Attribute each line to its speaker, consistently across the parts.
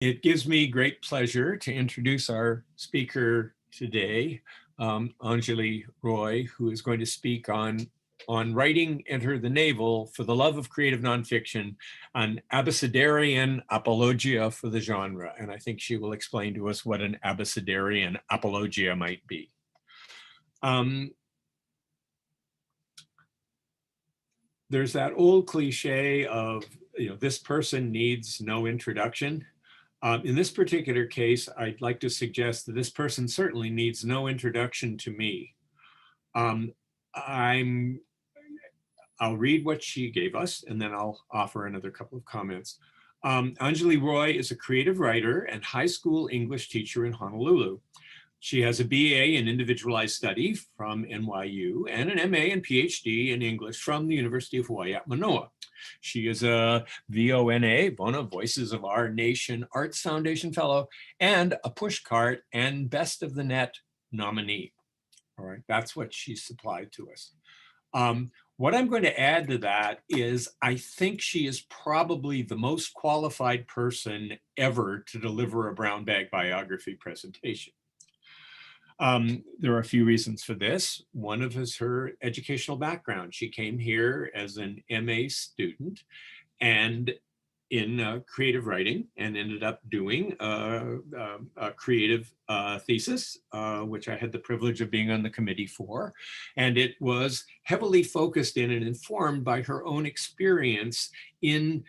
Speaker 1: It gives me great pleasure to introduce our speaker today, Anjoli Roy, who is going to speak on writing Enter the Navel for the Love of Creative Nonfiction, an Abecedarian Apologia for the genre. And I think she will explain to us what an Abecedarian Apologia might be. There's that old cliche of, this person needs no introduction. In this particular case, I'd like to suggest that this person certainly needs no introduction to me. I'll read what she gave us, and then I'll offer another couple of comments. Anjoli Roy is a creative writer and high school English teacher in Honolulu. She has a BA in individualized study from NYU and an MA and PhD in English from the University of Hawai at Mānoa. She is a VONA, Voices of Our Nation Arts Foundation Fellow, and a Pushcart and Best of the Net nominee. All right, that's what she supplied to us. What I'm going to add to that is I think she is probably the most qualified person ever to deliver a brown bag biography presentation. There are a few reasons for this. One of is her educational background. She came here as an MA student and in creative writing and ended up doing a creative thesis, which I had the privilege of being on the committee for. And it was heavily focused in and informed by her own experience in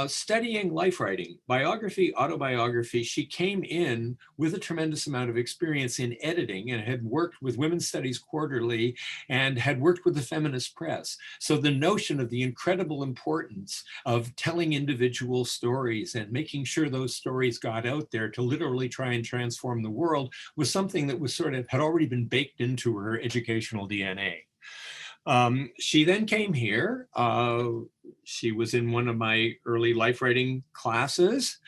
Speaker 1: studying life writing, biography, autobiography. She came in with a tremendous amount of experience in editing and had worked with Women's Studies Quarterly and had worked with the feminist press. So the notion of the incredible importance of telling individual stories and making sure those stories got out there to literally try and transform the world was something that was had already been baked into her educational DNA. She then came here. She was in one of my early life writing classes.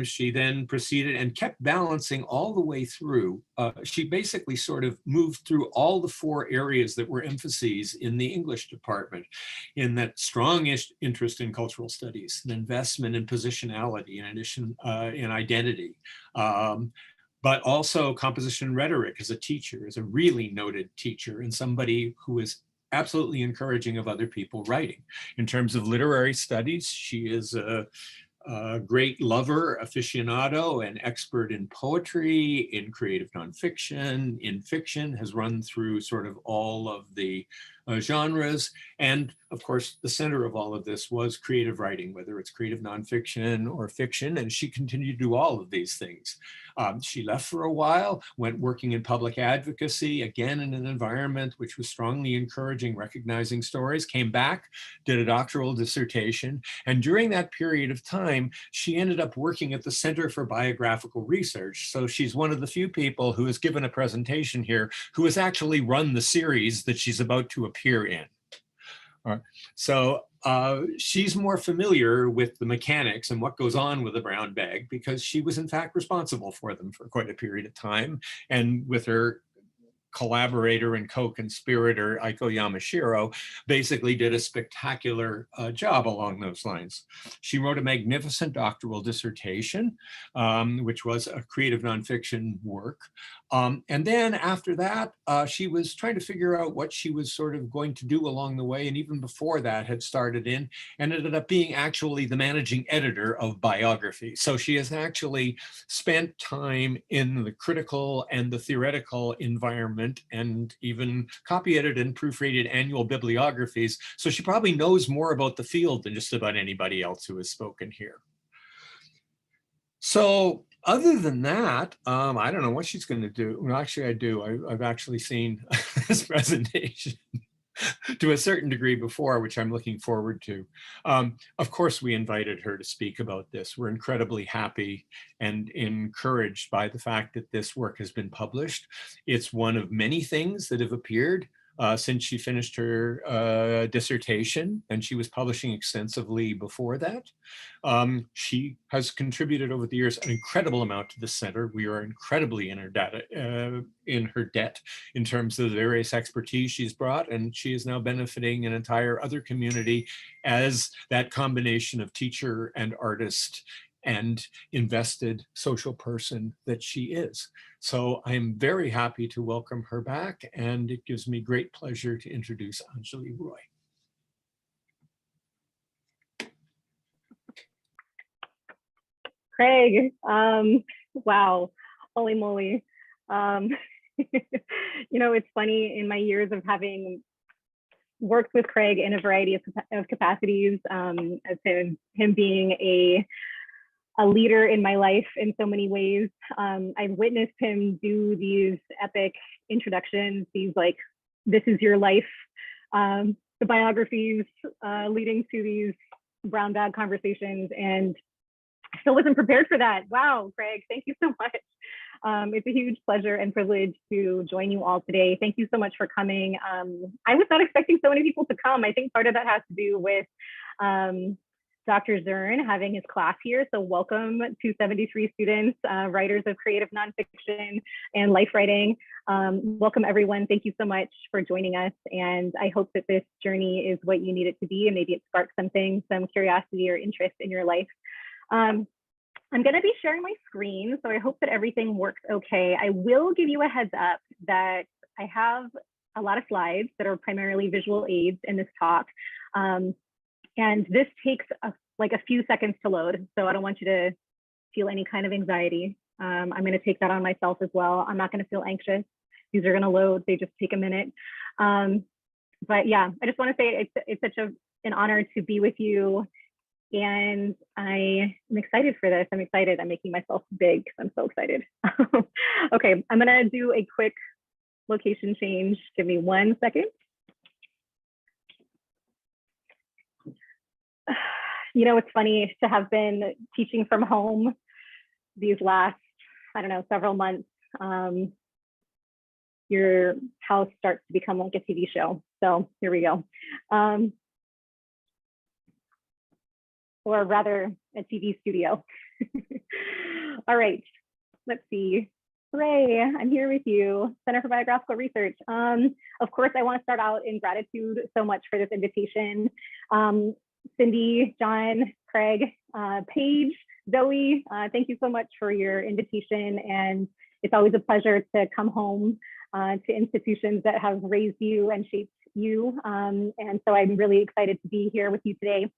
Speaker 1: She then proceeded and kept balancing all the way through. She basically moved through all the four areas that were emphases in the English department, in that strong interest in cultural studies, an investment in positionality, in addition in identity. But also composition and rhetoric as a teacher, as a really noted teacher and somebody who is absolutely encouraging of other people writing. In terms of literary studies, she is a great lover, aficionado, and expert in poetry, in creative nonfiction, in fiction, has run through all of the genres. And of course, the center of all of this was creative writing, whether it's creative nonfiction or fiction, and she continued to do all of these things. She left for a while, went working in public advocacy, again in an environment which was strongly encouraging, recognizing stories, came back, did a doctoral dissertation, and during that period of time, she ended up working at the Center for Biographical Research. So she's one of the few people who has given a presentation here who has actually run the series that she's about to appear in. All right. So she's more familiar with the mechanics and what goes on with a brown bag because she was in fact responsible for them for quite a period of time. And with her collaborator and co-conspirator Aiko Yamashiro basically did a spectacular job along those lines. She wrote a magnificent doctoral dissertation, which was a creative nonfiction work. And then after that, she was trying to figure out what she was going to do along the way. And even before that had started in and ended up being actually the managing editor of Biography. So she has actually spent time in the critical and the theoretical environment and even copy edited and proofreaded annual bibliographies. So she probably knows more about the field than just about anybody else who has spoken here. So other than that, I don't know what she's going to do. Well, actually, I do. I've actually seen this presentation to a certain degree before, which I'm looking forward to. Of course, we invited her to speak about this. We're incredibly happy and encouraged by the fact that this work has been published. It's one of many things that have appeared since she finished her dissertation, and she was publishing extensively before that. She has contributed over the years an incredible amount to the center. We are incredibly in her debt in terms of the various expertise she's brought, and she is now benefiting an entire other community as that combination of teacher and artist and invested social person that she is. So I'm very happy to welcome her back, and it gives me great pleasure to introduce Anjoli Roy.
Speaker 2: Craig, wow, holy moly. You know, it's funny, in my years of having worked with Craig in a variety of capacities, as him being a leader in my life in so many ways. I've witnessed him do these epic introductions, these like, this is your life, the biographies leading to these brown bag conversations, and I still wasn't prepared for that. Wow, Craig, thank you so much. It's a huge pleasure and privilege to join you all today. Thank you so much for coming. I was not expecting so many people to come. I think part of that has to do with Dr. Zern having his class here. So welcome to 73 students, writers of creative nonfiction and life writing. Welcome everyone. Thank you so much for joining us. And I hope that this journey is what you need it to be, and maybe it sparks something, some curiosity or interest in your life. I'm going to be sharing my screen, so I hope that everything works okay. I will give you a heads up that I have a lot of slides that are primarily visual aids in this talk. And this takes like a few seconds to load, so I don't want you to feel any kind of anxiety. I'm going to take that on myself as well. I'm not going to feel anxious. These are going to load. They just take a minute. But yeah, I just want to say it's such an honor to be with you. And I am excited for this. I'm excited. I'm making myself big because I'm so excited. Okay, I'm going to do a quick location change. Give me 1 second. You know, it's funny to have been teaching from home these last, I don't know, several months. Your house starts to become like a TV show. So here we go. Or rather a TV studio. All right, let's see. Hooray, I'm here with you, Center for Biographical Research. Of course, I want to start out in gratitude so much for this invitation. Cindy, John, Craig, Paige, Zoe, thank you so much for your invitation. And it's always a pleasure to come home to institutions that have raised you and shaped you. And so I'm really excited to be here with you today.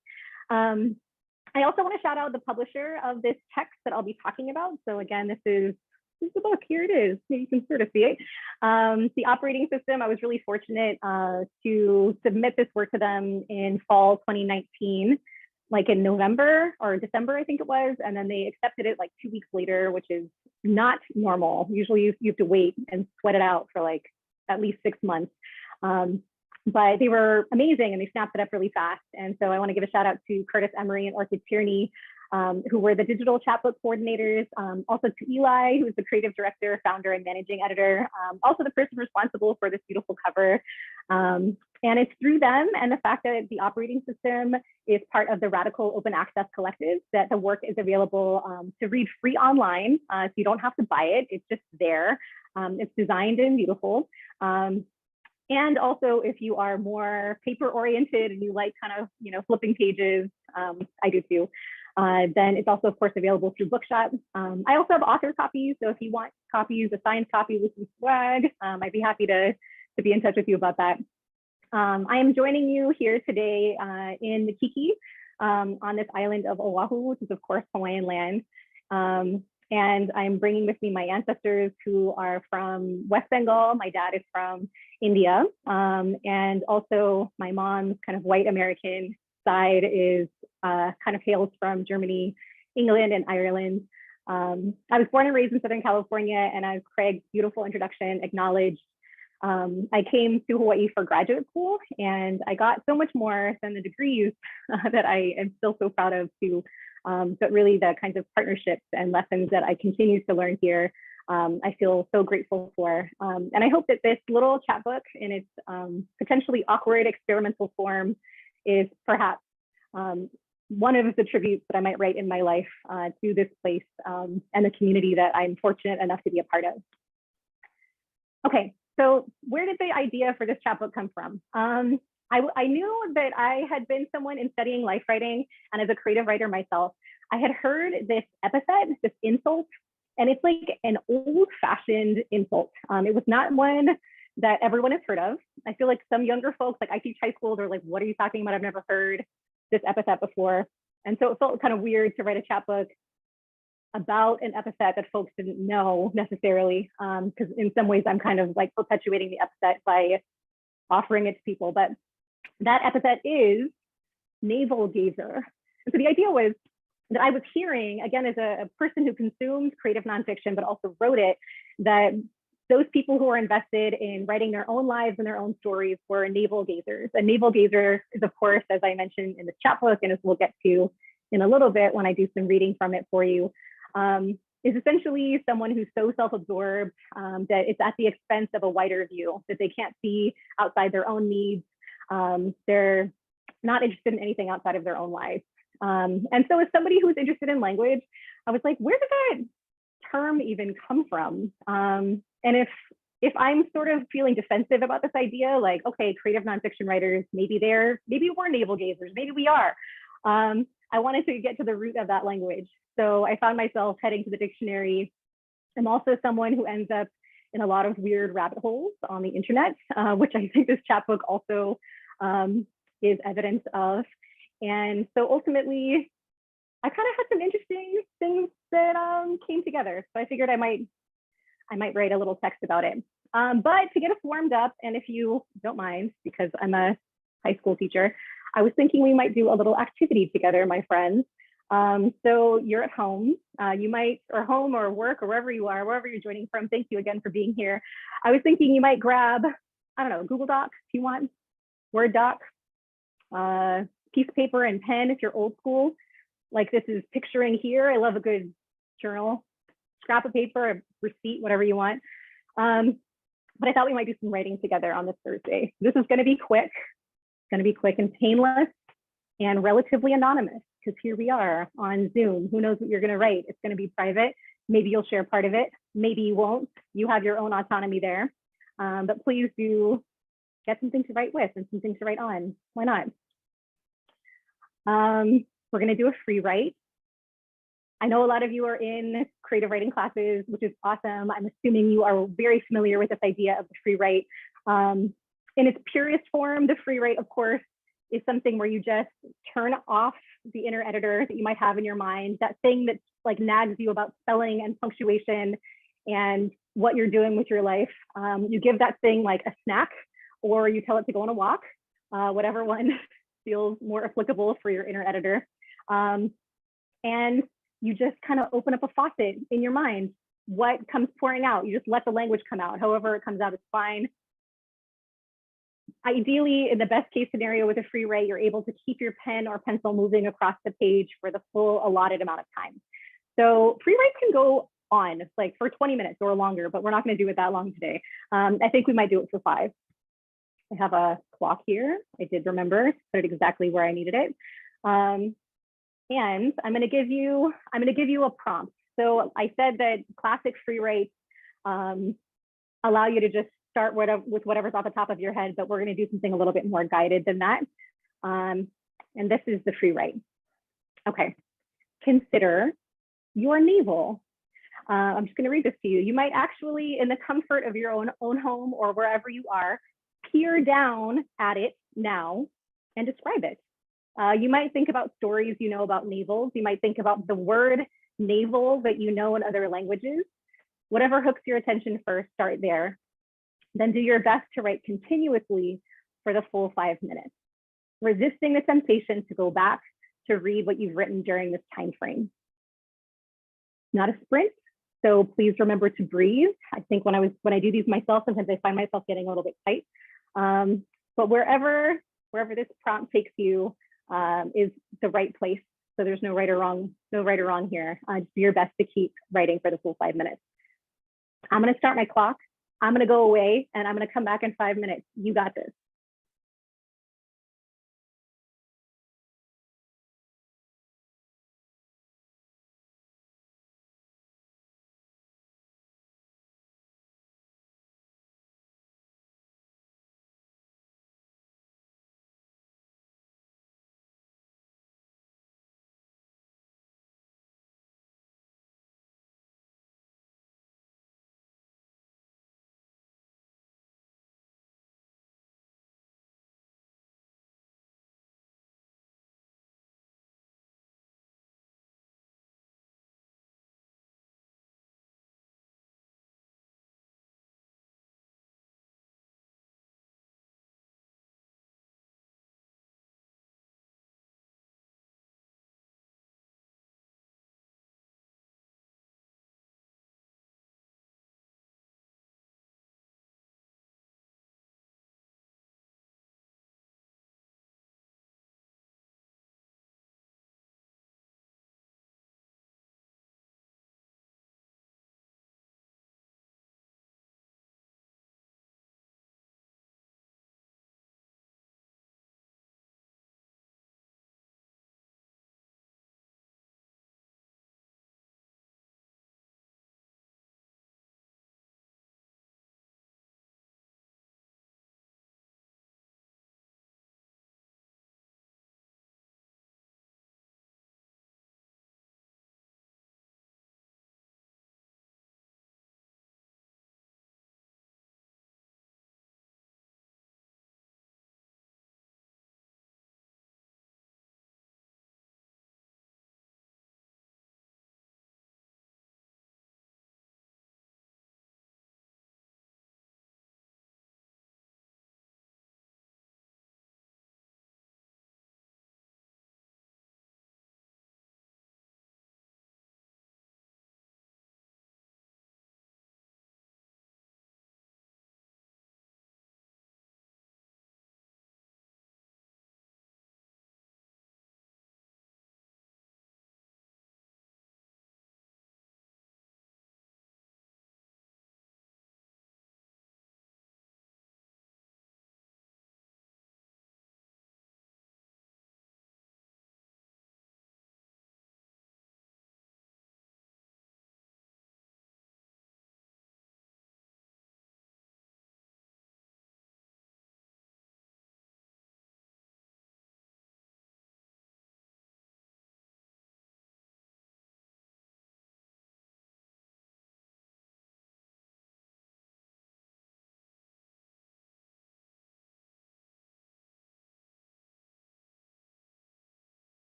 Speaker 2: I also want to shout out the publisher of this text that I'll be talking about. So again, this is the book. Here it is. You can sort of see it. The operating system. I was really fortunate to submit this work to them in fall 2019, like in November or December, I think it was. And then they accepted it like 2 weeks later, which is not normal. Usually you have to wait and sweat it out for like at least 6 months. But they were amazing and they snapped it up really fast. And so I want to give a shout out to Curtis Emery and Orchid Tierney, who were the digital chapbook coordinators, also to Eli, who's the creative director, founder, and managing editor, also the person responsible for this beautiful cover. And it's through them and the fact that the operating system is part of the Radical Open Access Collective that the work is available to read free online. So you don't have to buy it, it's just there. It's designed and beautiful. And also, if you are more paper oriented and you like kind of, you know, flipping pages, I do too, then it's also, of course, available through Bookshop. I also have author copies. So if you want copies, a signed copy with some swag, I'd be happy to be in touch with you about that. I am joining you here today in Makiki on this island of Oahu, which is, of course, Hawaiian land. And I'm bringing with me my ancestors who are from West Bengal. My dad is from India. And also my mom's kind of white American side is kind of hails from Germany, England, and Ireland. I was born and raised in Southern California, and as Craig's beautiful introduction acknowledged, I came to Hawaii for graduate school, and I got so much more than the degrees that I am still so proud of too. But really the kinds of partnerships and lessons that I continue to learn here, I feel so grateful for. And I hope that this little chapbook in its potentially awkward experimental form is perhaps one of the tributes that I might write in my life to this place and the community that I'm fortunate enough to be a part of. Okay, so where did the idea for this chapbook come from? I knew that I had been someone in studying life writing and as a creative writer myself, I had heard this epithet, this insult, and it's like an old-fashioned insult. It was not one that everyone has heard of. I feel like some younger folks, like I teach high school, they're like, what are you talking about? I've never heard this epithet before. And so it felt kind of weird to write a chapbook about an epithet that folks didn't know necessarily, because in some ways I'm kind of like perpetuating the epithet by offering it to people. But that epithet is navel-gazer. And so the idea was that I was hearing, again, as a person who consumes creative nonfiction, but also wrote it, that those people who are invested in writing their own lives and their own stories were navel-gazers. A navel-gazer is, of course, as I mentioned in this chapbook, and as we'll get to in a little bit when I do some reading from it for you, is essentially someone who's so self-absorbed that it's at the expense of a wider view, that they can't see outside their own needs. They're not interested in anything outside of their own lives. And so as somebody who's interested in language, I was like, where did that term even come from? And if I'm sort of feeling defensive about this idea, like, okay, creative nonfiction writers, maybe we're navel-gazers, maybe we are. I wanted to get to the root of that language. So I found myself heading to the dictionary. I'm also someone who ends up in a lot of weird rabbit holes on the internet, which I think this chapbook also is evidence of. And so ultimately, I kind of had some interesting things that came together. So I figured I might write a little text about it. But to get us warmed up, and if you don't mind, because I'm a high school teacher, I was thinking we might do a little activity together, my friends. So you're at home, you might, or home or work or wherever you are, wherever you're joining from. Thank you again for being here. I was thinking you might grab, I don't know, Google Docs if you want, Word doc, piece of paper and pen if you're old school. Like this is picturing here. I love a good journal, scrap of paper, a receipt, whatever you want. But I thought we might do some writing together on this Thursday. This is gonna be quick. It's gonna be quick and painless and relatively anonymous, because here we are on Zoom. Who knows what you're gonna write? It's gonna be private. Maybe you'll share part of it. Maybe you won't. You have your own autonomy there. But please do get something to write with and something to write on. Why not? We're gonna do a free write. I know a lot of you are in creative writing classes, which is awesome. I'm assuming you are very familiar with this idea of the free write. In its purest form, the free write, of course, is something where you just turn off the inner editor that you might have in your mind, that thing that like nags you about spelling and punctuation and what you're doing with your life. You give that thing like a snack, or you tell it to go on a walk, whatever one feels more applicable for your inner editor. And you just kind of open up a faucet in your mind. What comes pouring out, you just let the language come out. However it comes out is fine. Ideally, in the best case scenario with a free write, you're able to keep your pen or pencil moving across the page for the full allotted amount of time. So free writes can go on like for 20 minutes or longer, but we're not going to do it that long today. I think we might do it for 5. I have a clock here. I did remember, put it exactly where I needed it. And I'm going to give you a prompt. So I said that classic free writes allow you to just start with whatever's off the top of your head, but we're going to do something a little bit more guided than that. And this is the free write. Okay, consider your navel. I'm just going to read this to you. You might actually, in the comfort of your own home or wherever you are, peer down at it now and describe it. You might think about stories you know about navels. You might think about the word navel that you know in other languages. Whatever hooks your attention first, start there. Then do your best to write continuously for the full 5 minutes, resisting the temptation to go back to read what you've written during this time frame. Not a sprint, so please remember to breathe. I think when I do these myself, sometimes I find myself getting a little bit tight. But wherever this prompt takes you is the right place. So there's no right or wrong here. Just do your best to keep writing for the full 5 minutes. I'm going to start my clock. I'm going to go away and I'm going to come back in 5 minutes. You got this.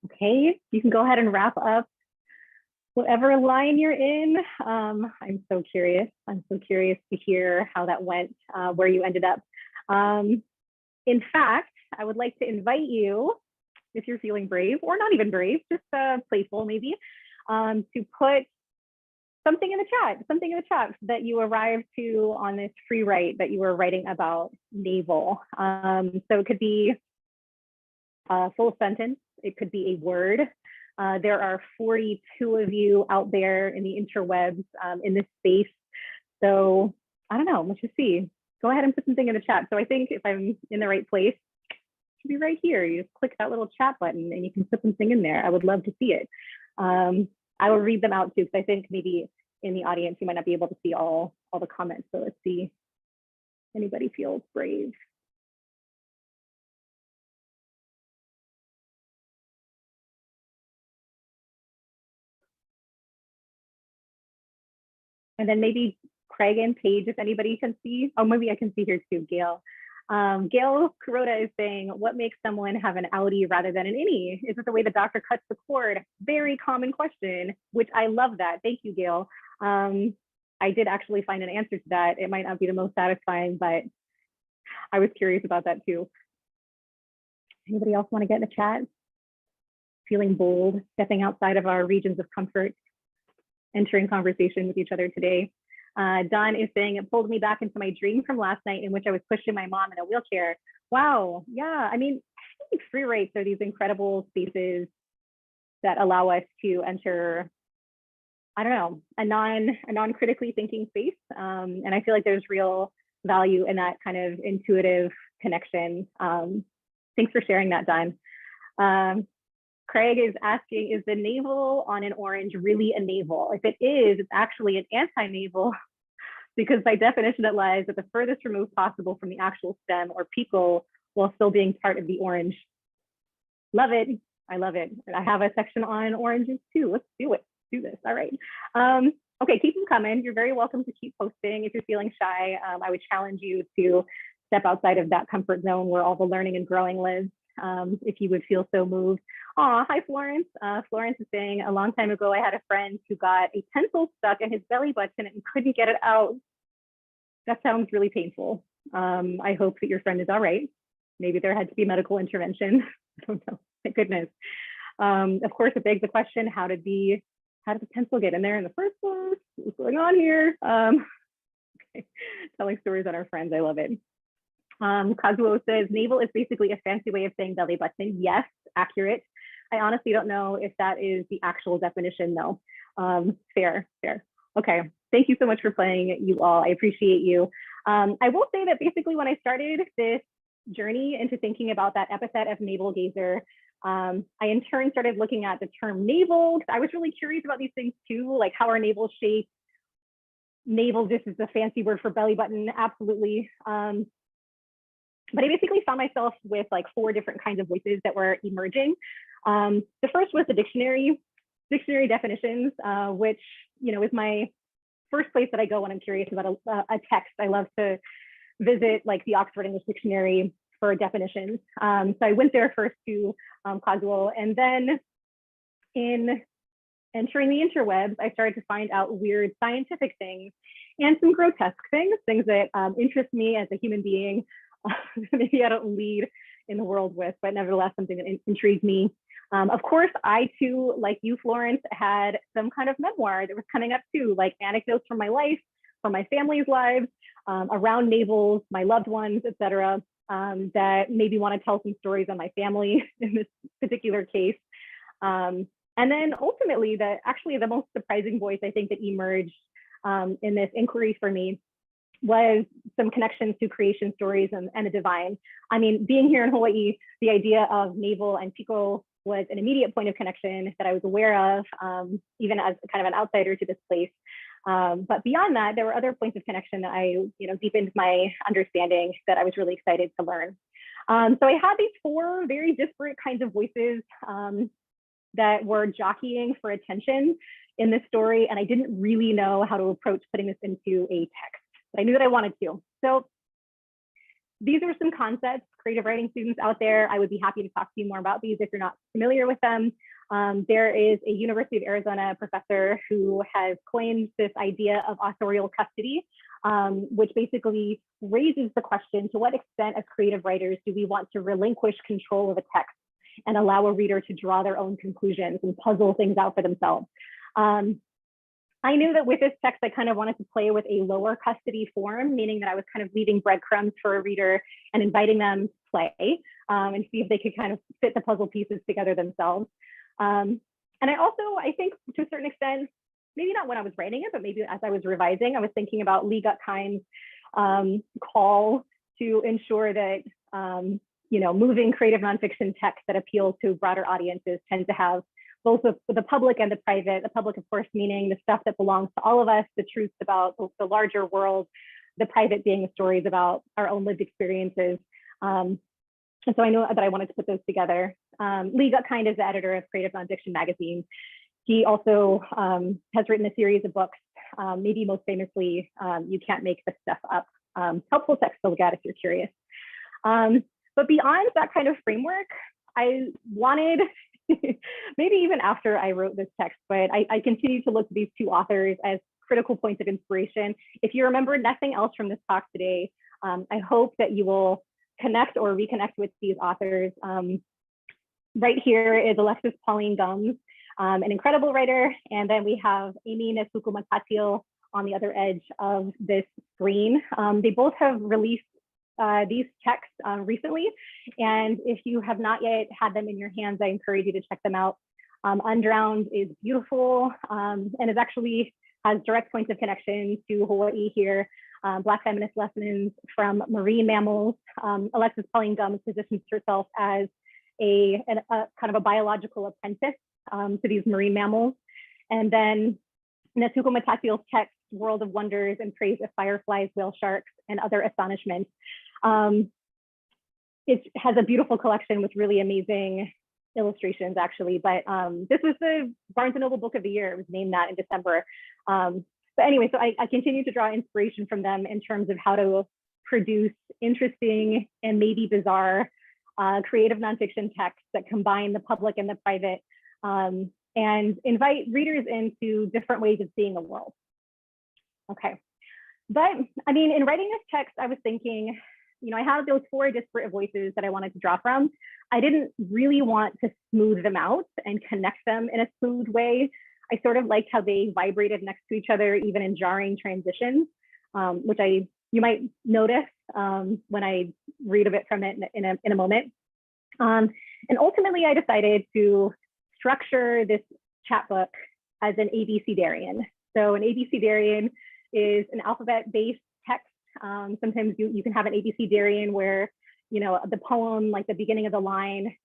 Speaker 2: Okay, you can go ahead and wrap up whatever line you're in. I'm so curious. I'm so curious to hear how that went, where you ended up. In fact, I would like to invite you, if you're feeling brave, or not even brave, just playful maybe, to put something in the chat that you arrived to on this free write that you were writing about navel. So it could be a full sentence, it could be a word. There are 42 of you out there in the interwebs in this space. So I don't know, let's just see. Go ahead and put something in the chat. So I think if I'm in the right place, it should be right here. You just click that little chat button and you can put something in there. I would love to see it. I will read them out too, because I think maybe in the audience, you might not be able to see all the comments. So let's see if anybody feels brave. And then maybe Craig and Paige, if anybody can see. Oh, maybe I can see here too, Gail. Gail Kuroda is saying, what makes someone have an outie rather than an innie? Is it the way the doctor cuts the cord? Very common question, which I love that. Thank you, Gail. I did actually find an answer to that. It might not be the most satisfying, but I was curious about that too. Anybody else want to get in the chat? Feeling bold, stepping outside of our regions of comfort, entering conversation with each other today. Don is saying, it pulled me back into my dream from last night in which I was pushing my mom in a wheelchair. Wow, yeah, I mean, I think free writes are these incredible spaces that allow us to enter, I don't know, a non-critically thinking space. And I feel like there's real value in that kind of intuitive connection. Thanks for sharing that, Don. Craig is asking, is the navel on an orange really a navel? If it is, it's actually an anti-navel, because by definition it lies at the furthest remove possible from the actual stem or pico while still being part of the orange. Love it. I love it. I have a section on oranges too. Let's do it. Do this. All right. Okay, keep them coming. You're very welcome to keep posting. If you're feeling shy, I would challenge you to step outside of that comfort zone where all the learning and growing lives. If you would feel so moved. Hi, Florence. Florence is saying, a long time ago, I had a friend who got a pencil stuck in his belly button and couldn't get it out. That sounds really painful. I hope that your friend is all right. Maybe there had to be medical intervention. I don't know. Thank goodness. Of course, it begs the question, how did the pencil get in there in the first place? What's going on here? Okay. Telling stories on our friends. I love it. Kazuo says, navel is basically a fancy way of saying belly button. Yes, accurate. I honestly don't know if that is the actual definition though. Fair. Okay, thank you so much for playing, you all. I appreciate you. I will say that basically when I started this journey into thinking about that epithet of navel-gazer, I in turn started looking at the term navel, because I was really curious about these things too, like how are navels shaped? Navel, this is a fancy word for belly button, absolutely. But I basically found myself with like 4 different kinds of voices that were emerging. The first was the dictionary definitions, which, you know, is my first place that I go when I'm curious about a text. I love to visit like the Oxford English Dictionary for definitions. So I went there first to Kazuo, and then in entering the interwebs, I started to find out weird scientific things and some grotesque things that interest me as a human being. Maybe I don't lead in the world with, but nevertheless, something that intrigued me. Of course, I too, like you, Florence, had some kind of memoir that was coming up too, like anecdotes from my life, from my family's lives, around navels, my loved ones, etc., that maybe want to tell some stories on my family in this particular case. And then ultimately, actually the most surprising voice I think that emerged in this inquiry for me was some connections to creation stories and the divine. I mean, being here in Hawaii, the idea of navel and pico was an immediate point of connection that I was aware of, even as kind of an outsider to this place. But beyond that, there were other points of connection that I, deepened my understanding that I was really excited to learn. So I had these 4 very disparate kinds of voices that were jockeying for attention in this story, and I didn't really know how to approach putting this into a text. But I knew that I wanted to. So these are some concepts, creative writing students out there. I would be happy to talk to you more about these if you're not familiar with them. There is a University of Arizona professor who has coined this idea of authorial custody, which basically raises the question, to what extent as creative writers do we want to relinquish control of a text and allow a reader to draw their own conclusions and puzzle things out for themselves? I knew that with this text, I kind of wanted to play with a lower custody form, meaning that I was kind of leaving breadcrumbs for a reader and inviting them to play and see if they could kind of fit the puzzle pieces together themselves. And I think to a certain extent, maybe not when I was writing it, but maybe as I was revising, I was thinking about Lee Gutkind's call to ensure that moving creative nonfiction texts that appeal to broader audiences tend to have both the public and the private. The public, of course, meaning the stuff that belongs to all of us, the truths about the larger world, the private being the stories about our own lived experiences. And so I know that I wanted to put those together. Lee Gutkind is the editor of Creative Nonfiction magazine. He also has written a series of books, maybe most famously, You Can't Make This Stuff Up, helpful text to look at if you're curious. But beyond that kind of framework, I wanted, maybe even after I wrote this text, but I continue to look to these two authors as critical points of inspiration. If you remember nothing else from this talk today, I hope that you will connect or reconnect with these authors. Right here is Alexis Pauline Gumbs, an incredible writer. And then we have Amy Nesukumatatio on the other edge of this screen. They both have released these texts recently. And if you have not yet had them in your hands, I encourage you to check them out. Undrowned is beautiful and is actually has direct points of connection to Hawaii here. Black feminist lessons from marine mammals. Alexis Pauline Gumbs positions herself as a kind of a biological apprentice to these marine mammals. And then Nesuko Matasio's text, World of Wonders and Praise of Fireflies, Whale Sharks, and Other Astonishments. It has a beautiful collection with really amazing illustrations, actually. But this was the Barnes & Noble Book of the Year. It was named that in December. But anyway, so I continue to draw inspiration from them in terms of how to produce interesting and maybe bizarre creative nonfiction texts that combine the public and the private and invite readers into different ways of seeing the world. Okay, but I mean, in writing this text, I was thinking, I have those 4 disparate voices that I wanted to draw from. I didn't really want to smooth them out and connect them in a smooth way. I sort of liked how they vibrated next to each other, even in jarring transitions, which you might notice when I read a bit from it in a moment. And ultimately, I decided to structure this chapbook as an Abecedarian. So an Abecedarian is an alphabet-based text. Sometimes you can have an Abecedarian where the poem, like the beginning of the line,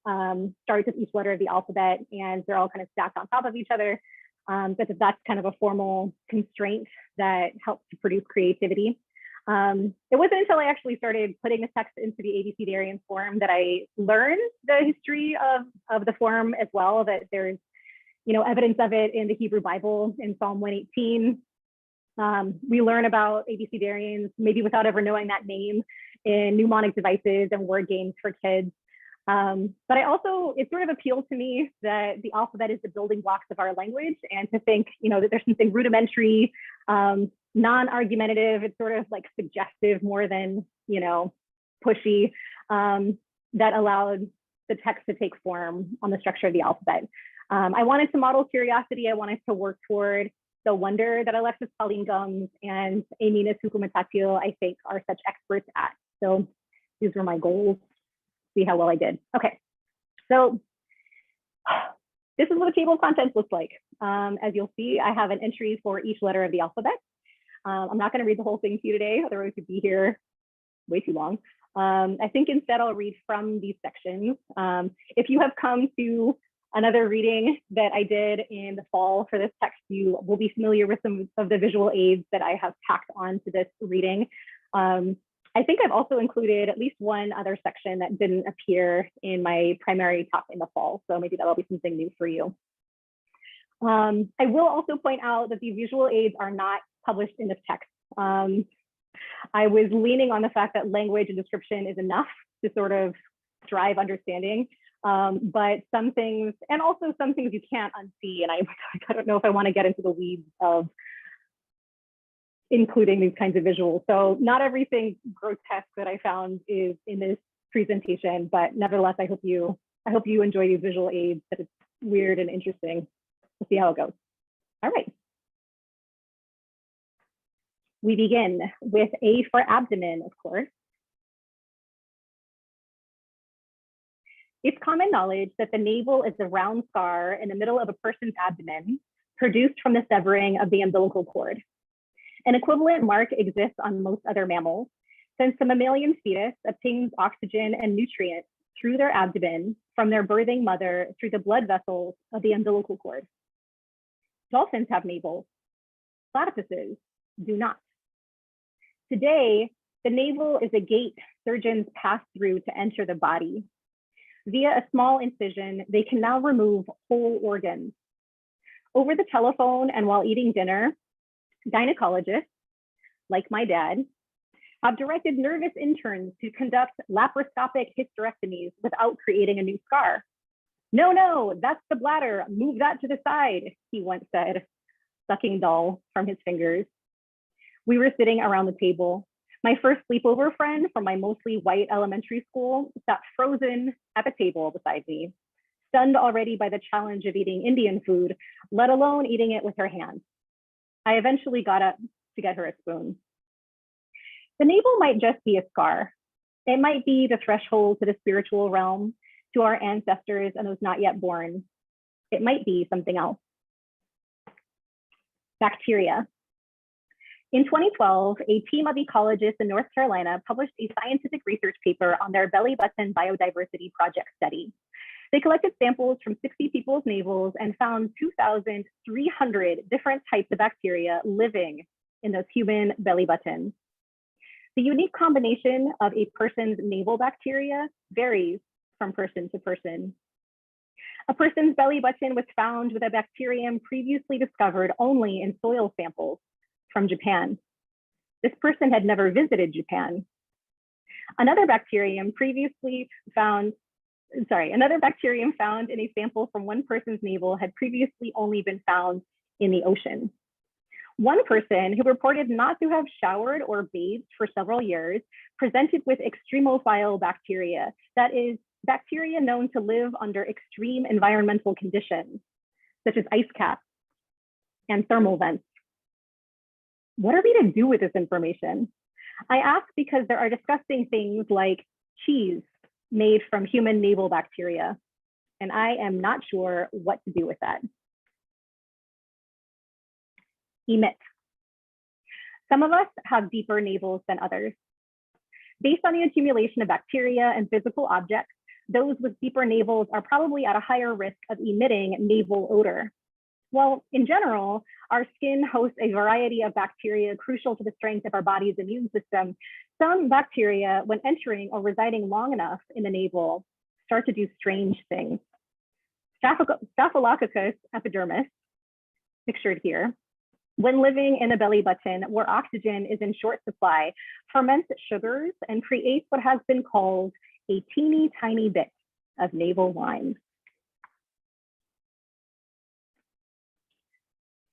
Speaker 2: starts with each letter of the alphabet, and they're all kind of stacked on top of each other. But that's kind of a formal constraint that helps to produce creativity. It wasn't until I actually started putting the text into the Abecedarian form that I learned the history of the form as well, that there's evidence of it in the Hebrew Bible in Psalm 118. We learn about Abecedarians, maybe without ever knowing that name, in mnemonic devices and word games for kids. But it sort of appealed to me that the alphabet is the building blocks of our language, and to think, that there's something rudimentary, non-argumentative, it's sort of like suggestive more than, pushy, that allowed the text to take form on the structure of the alphabet. I wanted to model curiosity. I wanted to work toward the wonder that Alexis Pauline Gumbs and Amy Nesukumatatio, I think, are such experts at. So these were my goals. See how well I did. Okay, so this is what a table of contents looks like. As you'll see, I have an entry for each letter of the alphabet. I'm not going to read the whole thing to you today, otherwise we'd be here way too long. I think instead I'll read from these sections. If you have come to another reading that I did in the fall for this text, you will be familiar with some of the visual aids that I have tacked onto this reading. I think I've also included at least one other section that didn't appear in my primary talk in the fall, so maybe that'll be something new for you. I will also point out that the visual aids are not published in this text. I was leaning on the fact that language and description is enough to sort of drive understanding. But some things, and also some things you can't unsee. And I don't know if I want to get into the weeds of including these kinds of visuals. So not everything grotesque that I found is in this presentation, but nevertheless, I hope you enjoy these visual aids, that it's weird and interesting. We'll see how it goes. All right. We begin with A for abdomen, of course. It's common knowledge that the navel is a round scar in the middle of a person's abdomen produced from the severing of the umbilical cord. An equivalent mark exists on most other mammals, since the mammalian fetus obtains oxygen and nutrients through their abdomen from their birthing mother through the blood vessels of the umbilical cord. Dolphins have navels. Platypuses do not. Today, the navel is a gate surgeons pass through to enter the body. Via a small incision, they can now remove whole organs. Over the telephone and while eating dinner, gynecologists, like my dad, have directed nervous interns to conduct laparoscopic hysterectomies without creating a new scar. No, that's the bladder. Move that to the side, he once said, sucking dull from his fingers. We were sitting around the table. My first sleepover friend from my mostly white elementary school sat frozen at the table beside me, stunned already by the challenge of eating Indian food, let alone eating it with her hands. I eventually got up to get her a spoon. The navel might just be a scar. It might be the threshold to the spiritual realm, to our ancestors and those not yet born. It might be something else. Bacteria. In 2012, a team of ecologists in North Carolina published a scientific research paper on their belly button biodiversity project study. They collected samples from 60 people's navels and found 2,300 different types of bacteria living in those human belly buttons. The unique combination of a person's navel bacteria varies from person to person. A person's belly button was found with a bacterium previously discovered only in soil samples from Japan. This person had never visited Japan. Another bacterium found in a sample from one person's navel had previously only been found in the ocean. One person who reported not to have showered or bathed for several years presented with extremophile bacteria, that is, bacteria known to live under extreme environmental conditions, such as ice caps and thermal vents. What are we to do with this information? I ask because there are disgusting things like cheese made from human navel bacteria, and I am not sure what to do with that. Emit. Some of us have deeper navels than others. Based on the accumulation of bacteria and physical objects, those with deeper navels are probably at a higher risk of emitting navel odor. While in general, our skin hosts a variety of bacteria crucial to the strength of our body's immune system, some bacteria, when entering or residing long enough in the navel, start to do strange things. Staphylococcus epidermis, pictured here, when living in the belly button where oxygen is in short supply, ferments sugars and creates what has been called a teeny tiny bit of navel wine.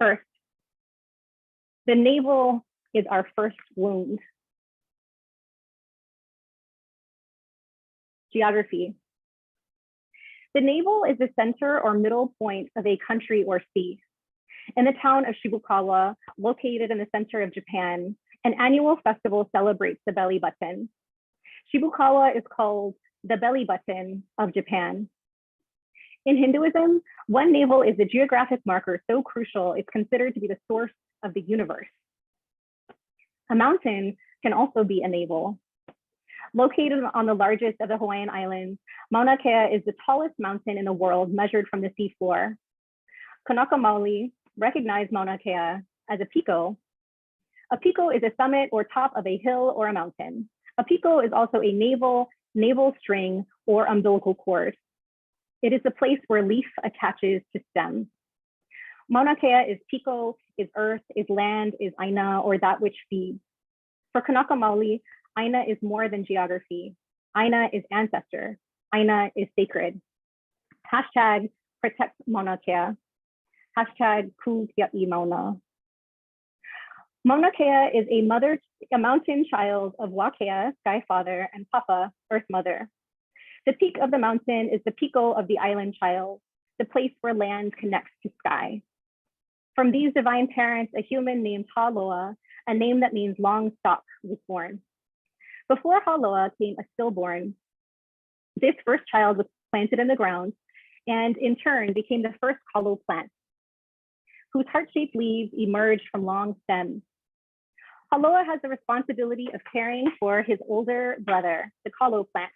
Speaker 2: First, the navel is our first wound. Geography. The navel is the center or middle point of a country or sea. In the town of Shibukawa, located in the center of Japan, an annual festival celebrates the belly button. Shibukawa is called the belly button of Japan. In Hinduism, one navel is a geographic marker so crucial it's considered to be the source of the universe. A mountain can also be a navel. Located on the largest of the Hawaiian Islands, Mauna Kea is the tallest mountain in the world measured from the seafloor. Kanaka Maoli recognized Mauna Kea as a piko. A piko is a summit or top of a hill or a mountain. A piko is also a navel string, or umbilical cord. It is the place where leaf attaches to stem. Mauna Kea is piko, is earth, is land, is aina, or that which feeds. For Kanaka Maoli, Aina is more than geography. Aina is ancestor. Aina is sacred. Hashtag protect Mauna Kea. Hashtag ku kia'i Mauna. Mauna Kea is a mountain child of Wakea, Sky Father, and Papa, Earth Mother. The peak of the mountain is the Pico of the island child, the place where land connects to sky. From these divine parents, a human named Haloa, a name that means long stalk, was born. Before Haloa came a stillborn. This first child was planted in the ground and in turn became the first kalo plant, whose heart-shaped leaves emerged from long stems. Haloa has the responsibility of caring for his older brother, the kalo plant.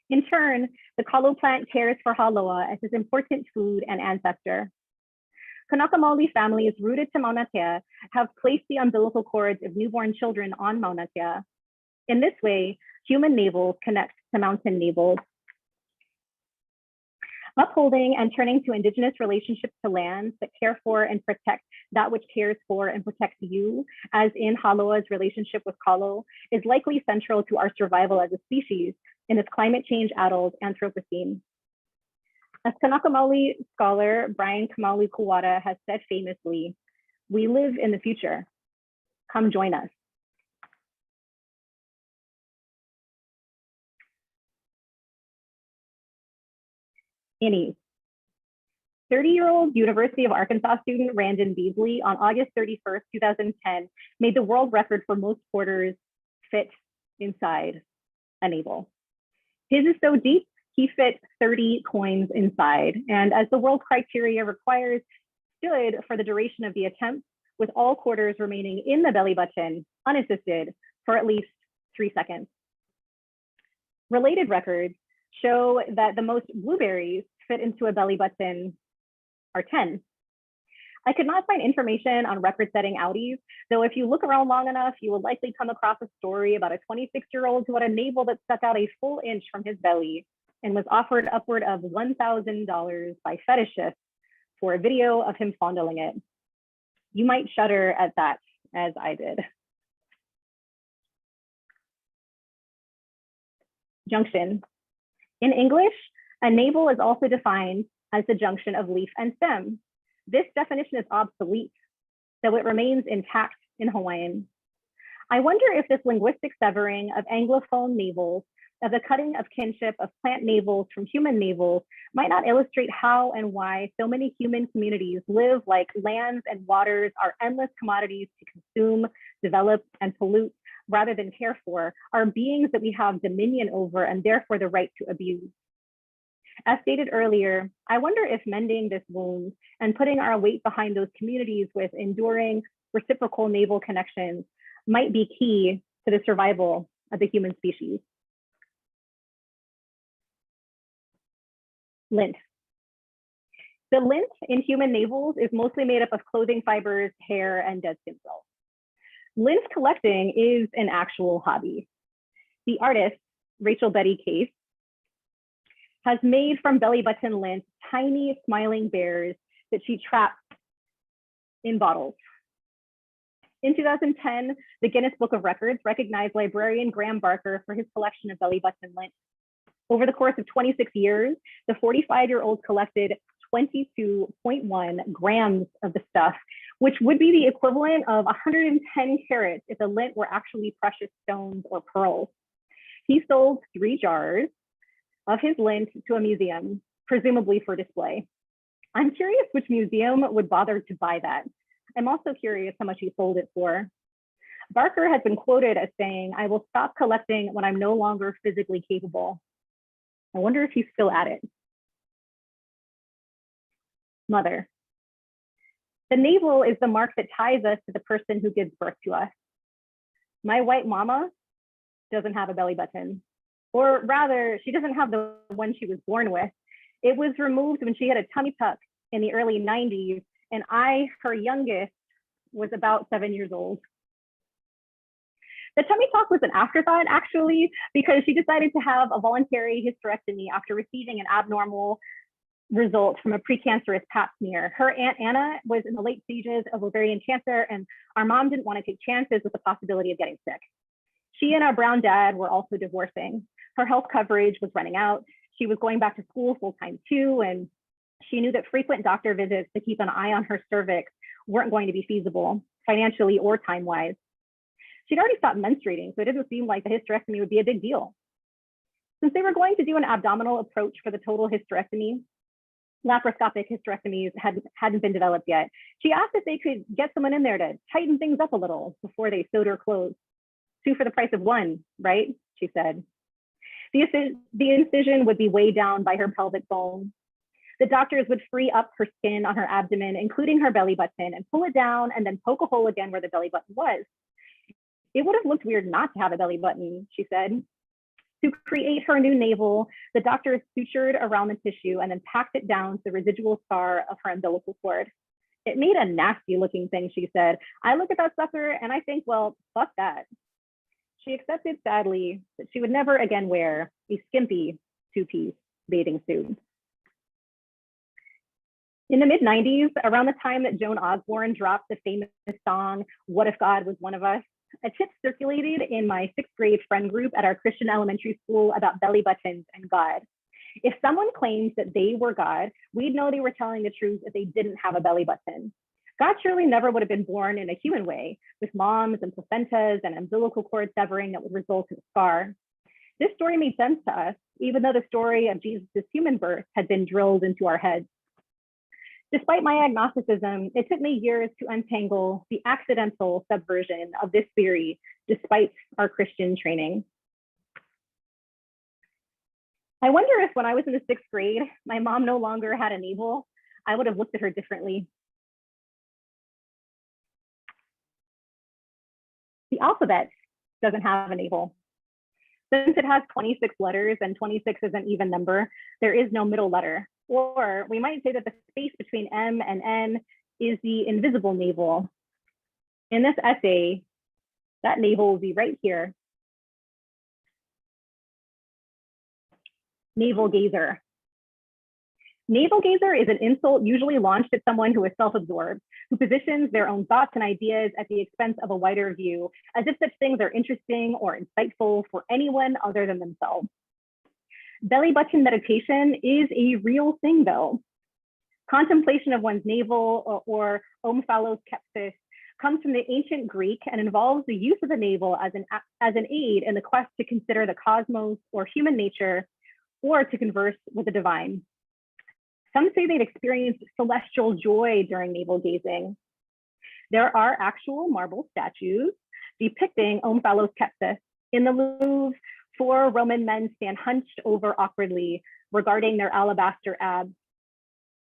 Speaker 2: In turn, the kalo plant cares for Haloa as his important food and ancestor. Kanaka Maoli families rooted to Mauna Kea have placed the umbilical cords of newborn children on Mauna Kea. In this way, human navels connect to mountain navels. Upholding and turning to indigenous relationships to lands that care for and protect that which cares for and protects you, as in Haloa's relationship with Kalo, is likely central to our survival as a species in this climate change-addled Anthropocene. As Kanaka Maoli scholar Brian Kamauli Kuwata has said famously, we live in the future. Come join us. Innies. 30-year-old University of Arkansas student Randon Beasley on August 31st, 2010, made the world record for most quarters fit inside a navel. His is so deep, he fit 30 coins inside, and as the world criteria requires, stood for the duration of the attempt, with all quarters remaining in the belly button, unassisted, for at least 3 seconds. Related records show that the most blueberries fit into a belly button are 10. I could not find information on record-setting outies, though if you look around long enough, you will likely come across a story about a 26-year-old who had a navel that stuck out a full inch from his belly and was offered upward of $1,000 by fetishists for a video of him fondling it. You might shudder at that, as I did. Junction. In English, a navel is also defined as the junction of leaf and stem. This definition is obsolete, though it remains intact in Hawaiian. I wonder if this linguistic severing of Anglophone navels, of the cutting of kinship of plant navels from human navels, might not illustrate how and why so many human communities live like lands and waters are endless commodities to consume, develop, and pollute, rather than care for, are beings that we have dominion over and therefore the right to abuse. As stated earlier, I wonder if mending this wound and putting our weight behind those communities with enduring reciprocal naval connections might be key to the survival of the human species. Lint. The lint in human navels is mostly made up of clothing fibers, hair, and dead skin cells. Lint collecting is an actual hobby. The artist, Rachel Betty Case, has made from belly button lint tiny smiling bears that she traps in bottles. In 2010, the Guinness Book of Records recognized librarian Graham Barker for his collection of belly button lint. Over the course of 26 years, the 45-year-old collected 22.1 grams of the stuff, which would be the equivalent of 110 carats if the lint were actually precious stones or pearls. He sold 3 jars of his lint to a museum, presumably for display. I'm curious which museum would bother to buy that. I'm also curious how much he sold it for. Barker has been quoted as saying, "I will stop collecting when I'm no longer physically capable." I wonder if he's still at it. Mother. The navel is the mark that ties us to the person who gives birth to us. My white mama doesn't have a belly button. Or rather, she doesn't have the one she was born with. It was removed when she had a tummy tuck in the early 90s, and I, her youngest, was about 7 years old. The tummy tuck was an afterthought, actually, because she decided to have a voluntary hysterectomy after receiving an abnormal result from a precancerous pap smear. Her Aunt Anna was in the late stages of ovarian cancer, and our mom didn't want to take chances with the possibility of getting sick. She and our brown dad were also divorcing. Her health coverage was running out. She was going back to school full-time too, and she knew that frequent doctor visits to keep an eye on her cervix weren't going to be feasible, financially or time-wise. She'd already stopped menstruating, so it didn't seem like the hysterectomy would be a big deal. Since they were going to do an abdominal approach for the total hysterectomy, laparoscopic hysterectomies hadn't been developed yet. She asked if they could get someone in there to tighten things up a little before they sewed her clothes. 2 for the price of 1, right? She said. The incision would be way down by her pelvic bone. The doctors would free up her skin on her abdomen, including her belly button, and pull it down and then poke a hole again where the belly button was. It would have looked weird not to have a belly button, she said. To create her new navel, the doctors sutured around the tissue and then packed it down to the residual scar of her umbilical cord. It made a nasty looking thing, she said. I look at that sucker and I think, well, fuck that. She accepted sadly that she would never again wear a skimpy 2-piece bathing suit. In the mid-90s, around the time that Joan Osborne dropped the famous song, "What If God Was One of Us?" a tip circulated in my 6th grade friend group at our Christian elementary school about belly buttons and God. If someone claimed that they were God, we'd know they were telling the truth if they didn't have a belly button. God surely never would have been born in a human way, with moms and placentas and umbilical cord severing that would result in a scar. This story made sense to us, even though the story of Jesus' human birth had been drilled into our heads. Despite my agnosticism, it took me years to untangle the accidental subversion of this theory, despite our Christian training. I wonder if when I was in the 6th grade, my mom no longer had a navel, I would have looked at her differently. The alphabet doesn't have a navel. Since it has 26 letters and 26 is an even number, there is no middle letter. Or we might say that the space between M and N is the invisible navel. In this essay, that navel will be right here. Navel-gazer. Navel-gazer is an insult usually launched at someone who is self-absorbed, who positions their own thoughts and ideas at the expense of a wider view, as if such things are interesting or insightful for anyone other than themselves. Belly button meditation is a real thing, though. Contemplation of one's navel, or omphalos kepsis, comes from the ancient Greek and involves the use of the navel as an aid in the quest to consider the cosmos or human nature, or to converse with the divine. Some say they've experienced celestial joy during navel gazing. There are actual marble statues depicting omphalos kepsis in the Louvre. 4 Roman men stand hunched over awkwardly, regarding their alabaster abs.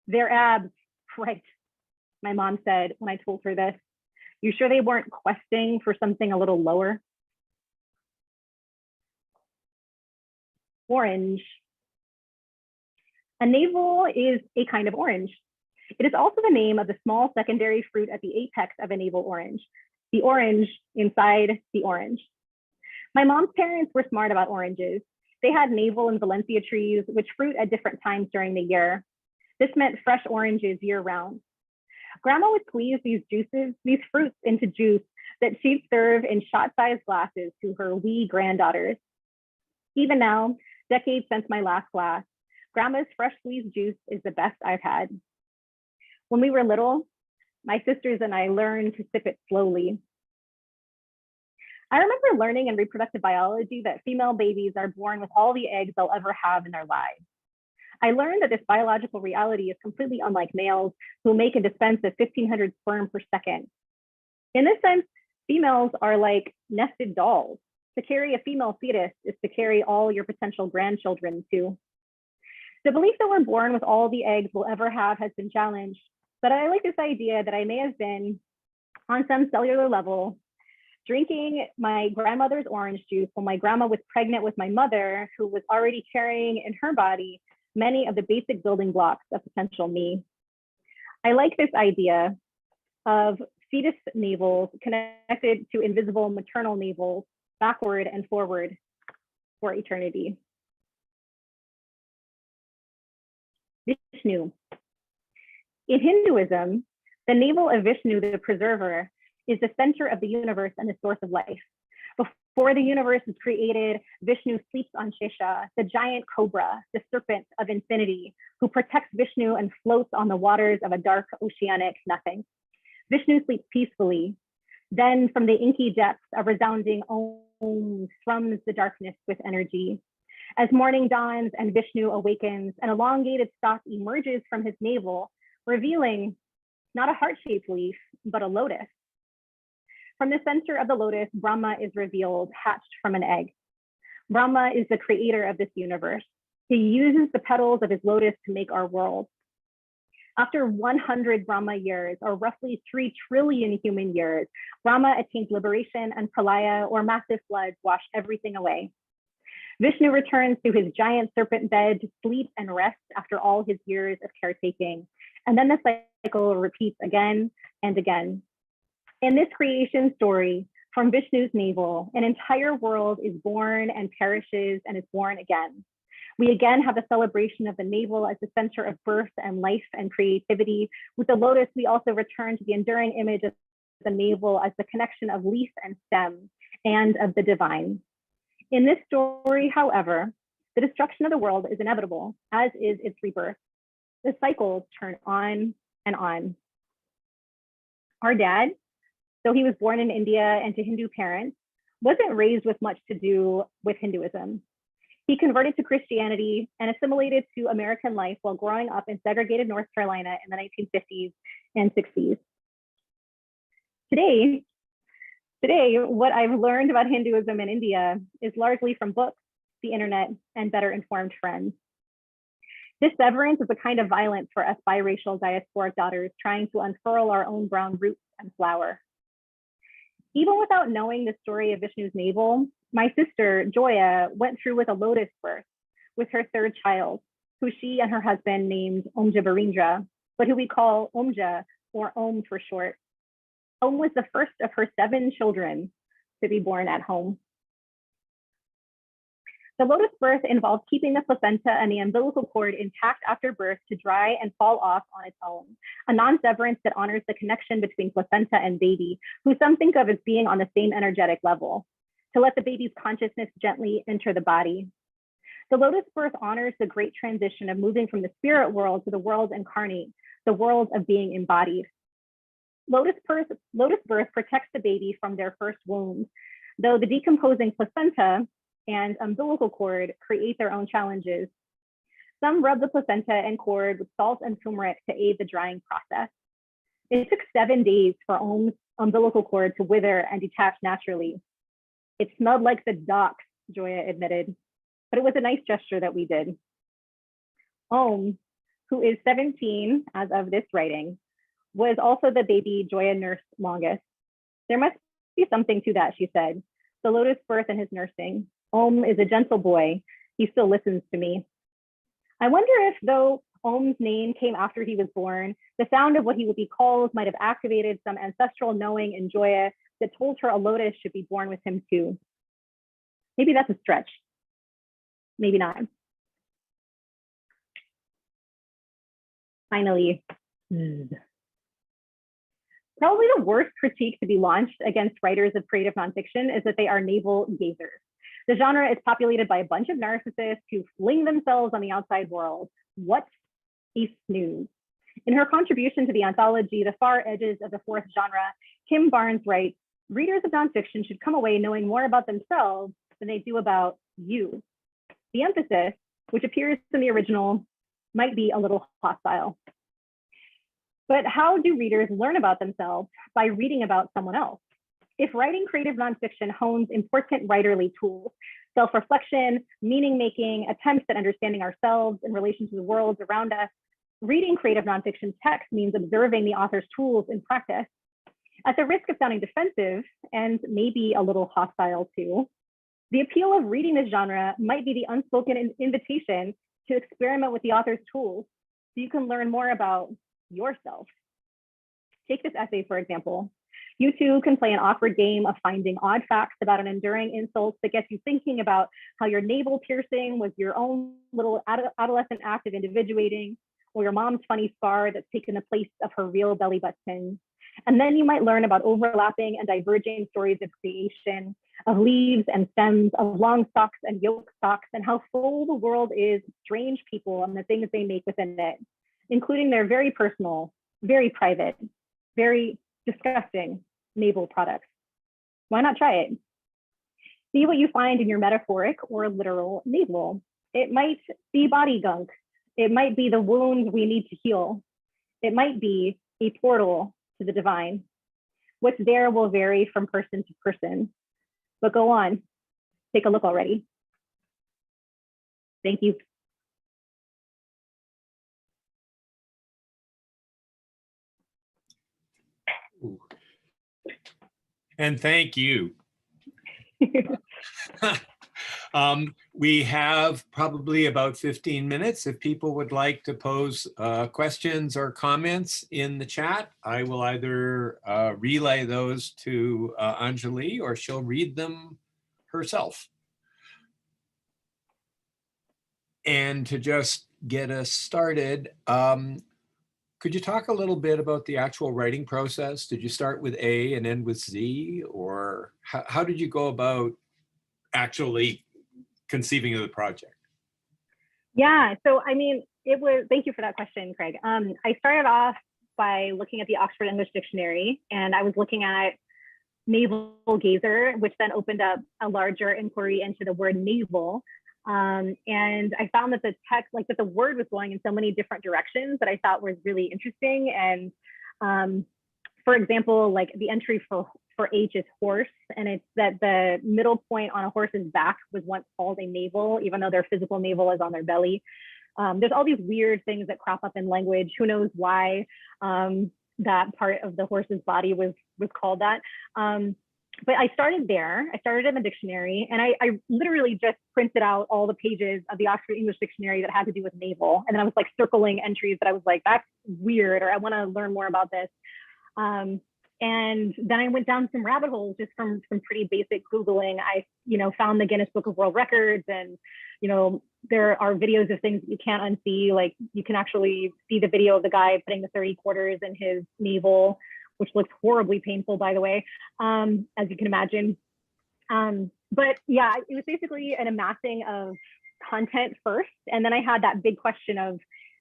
Speaker 2: Their abs, right, my mom said when I told her this. You sure they weren't questing for something a little lower? Orange. A navel is a kind of orange. It is also the name of the small secondary fruit at the apex of a navel orange, the orange inside the orange. My mom's parents were smart about oranges. They had navel and Valencia trees, which fruit at different times during the year. This meant fresh oranges year-round. Grandma would squeeze these fruits into juice that she'd serve in shot-sized glasses to her wee granddaughters. Even now, decades since my last glass, Grandma's fresh squeezed juice is the best I've had. When we were little, my sisters and I learned to sip it slowly. I remember learning in reproductive biology that female babies are born with all the eggs they'll ever have in their lives. I learned that this biological reality is completely unlike males, who make and dispense of 1,500 sperm per second. In this sense, females are like nested dolls. To carry a female fetus is to carry all your potential grandchildren too. The belief that we're born with all the eggs we'll ever have has been challenged, but I like this idea that I may have been, on some cellular level, drinking my grandmother's orange juice while my grandma was pregnant with my mother, who was already carrying in her body many of the basic building blocks of potential me. I like this idea of fetus navels connected to invisible maternal navels, backward and forward for eternity. Vishnu. In Hinduism, the navel of Vishnu, the preserver, is the center of the universe and the source of life. Before the universe is created, Vishnu sleeps on Shesha, the giant cobra, the serpent of infinity, who protects Vishnu and floats on the waters of a dark oceanic nothing. Vishnu sleeps peacefully. Then from the inky depths, a resounding Om thrums the darkness with energy. As morning dawns and Vishnu awakens, an elongated stalk emerges from his navel, revealing not a heart-shaped leaf, but a lotus. From the center of the lotus, Brahma is revealed, hatched from an egg. Brahma is the creator of this universe. He uses the petals of his lotus to make our world. After 100 Brahma years, or roughly 3 trillion human years, Brahma attains liberation and pralaya, or massive floods, wash everything away. Vishnu returns to his giant serpent bed to sleep and rest after all his years of caretaking. And then the cycle repeats again and again. In this creation story, from Vishnu's navel, an entire world is born and perishes and is born again. We again have the celebration of the navel as the center of birth and life and creativity. With the lotus, we also return to the enduring image of the navel as the connection of leaf and stem and of the divine. In this story, however, the destruction of the world is inevitable, as is its rebirth. The cycles turn on and on. Our dad, though he was born in India and to Hindu parents, wasn't raised with much to do with Hinduism. He converted to Christianity and assimilated to American life while growing up in segregated North Carolina in the 1950s and 60s. Today, what I've learned about Hinduism in India is largely from books, the internet, and better informed friends. This severance is a kind of violence for us biracial diasporic daughters trying to unfurl our own brown roots and flower. Even without knowing the story of Vishnu's navel, my sister, Joya, went through with a lotus birth with her third child, who she and her husband named Omja Barindra, but who we call Omja, or Om for short. Om was the first of her 7 children to be born at home. The lotus birth involves keeping the placenta and the umbilical cord intact after birth to dry and fall off on its own, a non-severance that honors the connection between placenta and baby, who some think of as being on the same energetic level, to let the baby's consciousness gently enter the body. The lotus birth honors the great transition of moving from the spirit world to the world incarnate, the world of being embodied. Lotus birth protects the baby from their first wound, though the decomposing placenta and umbilical cord create their own challenges. Some rub the placenta and cord with salt and turmeric to aid the drying process. It took 7 days for Om's umbilical cord to wither and detach naturally. It smelled like the docks, Joya admitted, but it was a nice gesture that we did. Om, who is 17 as of this writing, was also the baby Joya nursed longest. There must be something to that, she said. The lotus birth and his nursing. Om is a gentle boy. He still listens to me. I wonder if, though Om's name came after he was born, the sound of what he would be called might have activated some ancestral knowing in Joya that told her a lotus should be born with him too. Maybe that's a stretch. Maybe not. Finally, probably the worst critique to be launched against writers of creative nonfiction is that they are navel-gazers. The genre is populated by a bunch of narcissists who fling themselves on the outside world. What a snooze. In her contribution to the anthology, The Far Edges of the Fourth Genre, Kim Barnes writes, readers of nonfiction should come away knowing more about themselves than they do about you. The emphasis, which appears in the original, might be a little hostile. But how do readers learn about themselves? By reading about someone else. If writing creative nonfiction hones important writerly tools, self-reflection, meaning-making, attempts at understanding ourselves in relation to the worlds around us, reading creative nonfiction text means observing the author's tools in practice. At the risk of sounding defensive, and maybe a little hostile too, the appeal of reading this genre might be the unspoken invitation to experiment with the author's tools so you can learn more about yourself. Take this essay, for example. You too can play an awkward game of finding odd facts about an enduring insult that gets you thinking about how your navel piercing was your own little adolescent act of individuating, or your mom's funny scar that's taken the place of her real belly button. And then you might learn about overlapping and diverging stories of creation, of leaves and stems, of long stalks and yoke stalks, and how full the world is of strange people and the things they make within it, including their very personal, very private, very disgusting navel products. Why not try it? See what you find in your metaphoric or literal navel. It might be body gunk. It might be the wounds we need to heal. It might be a portal to the divine. What's there will vary from person to person, but go on, take a look already. Thank you.
Speaker 1: Ooh. And thank you. We have probably about 15 minutes. If people would like to pose questions or comments in the chat, I will either relay those to Anjoli or she'll read them herself. And to just get us started, could you talk a little bit about the actual writing process? Did you start with A and end with Z, or how did you go about actually conceiving of the project?
Speaker 2: Yeah, so I mean, thank you for that question, Craig. I started off by looking at the Oxford English Dictionary, and I was looking at navel-gazer, which then opened up a larger inquiry into the word navel. And I found that the text, like that the word was going in so many different directions that I thought was really interesting. And for example, like the entry for H is horse, and it's that the middle point on a horse's back was once called a navel, even though their physical navel is on their belly. There's all these weird things that crop up in language. Who knows why that part of the horse's body was called that. But I started there. I started in the dictionary, and I literally just printed out all the pages of the Oxford English Dictionary that had to do with navel. And then I was like circling entries that I was like, that's weird, or I want to learn more about this. And then I went down some rabbit holes just from some pretty basic Googling. I, found the Guinness Book of World Records, and, there are videos of things that you can't unsee. Like you can actually see the video of the guy putting the 30 quarters in his navel, which looks horribly painful, by the way, as you can imagine. But yeah, it was basically an amassing of content first. And then I had that big question of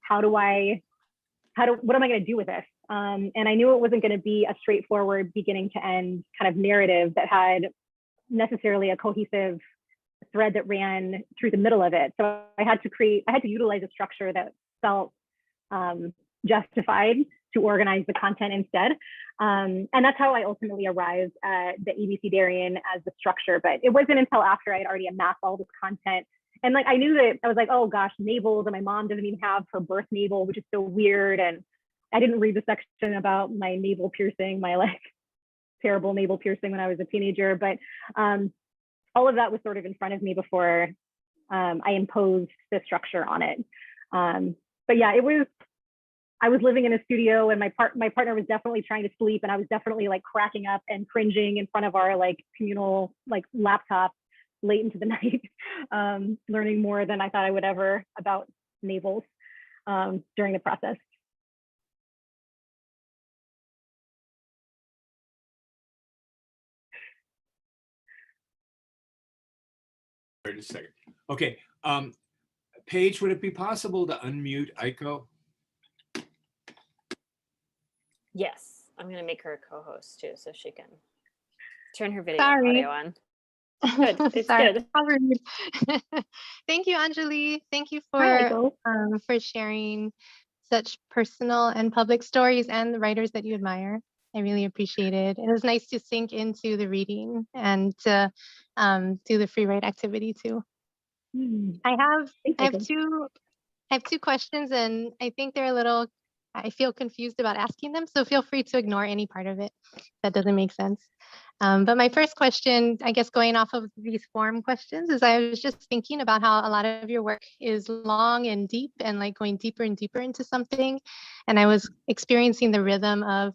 Speaker 2: what am I going to do with this? And I knew it wasn't going to be a straightforward beginning to end kind of narrative that had necessarily a cohesive thread that ran through the middle of it. So I had to utilize a structure that felt justified to organize the content instead. And that's how I ultimately arrived at the Abecedarian as the structure. But it wasn't until after I'd already amassed all this content. And like, I knew that I was like, oh gosh, navels, and my mom doesn't even have her birth navel, which is so weird. And I didn't read the section about my navel piercing, my like terrible navel piercing when I was a teenager. But all of that was sort of in front of me before I imposed the structure on it. But yeah, I was living in a studio, and my partner was definitely trying to sleep, and I was definitely like cracking up and cringing in front of our like communal like laptop late into the night, learning more than I thought I would ever about navels during the process.
Speaker 1: Wait a second. Okay, Paige, would it be possible to unmute Aiko?
Speaker 3: Yes, I'm going to make her a co-host too, so she can turn her video
Speaker 4: Sorry.
Speaker 3: audio on. Good, it's
Speaker 4: Sorry.
Speaker 3: good.
Speaker 4: Thank you, Anjoli. Thank you for sharing such personal and public stories and the writers that you admire. I really appreciate it. It was nice to sink into the reading and to do the free write activity too. I have two questions, and I think they're a little, I feel confused about asking them, so feel free to ignore any part of it that doesn't make sense. But my first question, I guess going off of these form questions, is I was just thinking about how a lot of your work is long and deep and like going deeper and deeper into something. And I was experiencing the rhythm of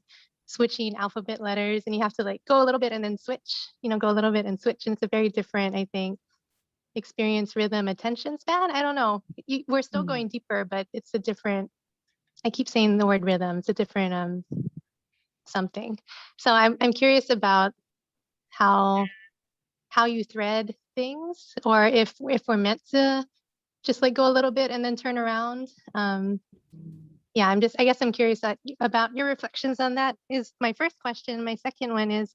Speaker 4: switching alphabet letters, and you have to like go a little bit and then switch, go a little bit and switch. And it's a very different, I think, experience, rhythm, attention span. I don't know. We're still going deeper, but it's a different I keep saying the word rhythm. It's a different something. So I'm curious about how you thread things, or if we're meant to just like go a little bit and then turn around. Yeah, I guess I'm curious about your reflections on that is my first question. My second one is,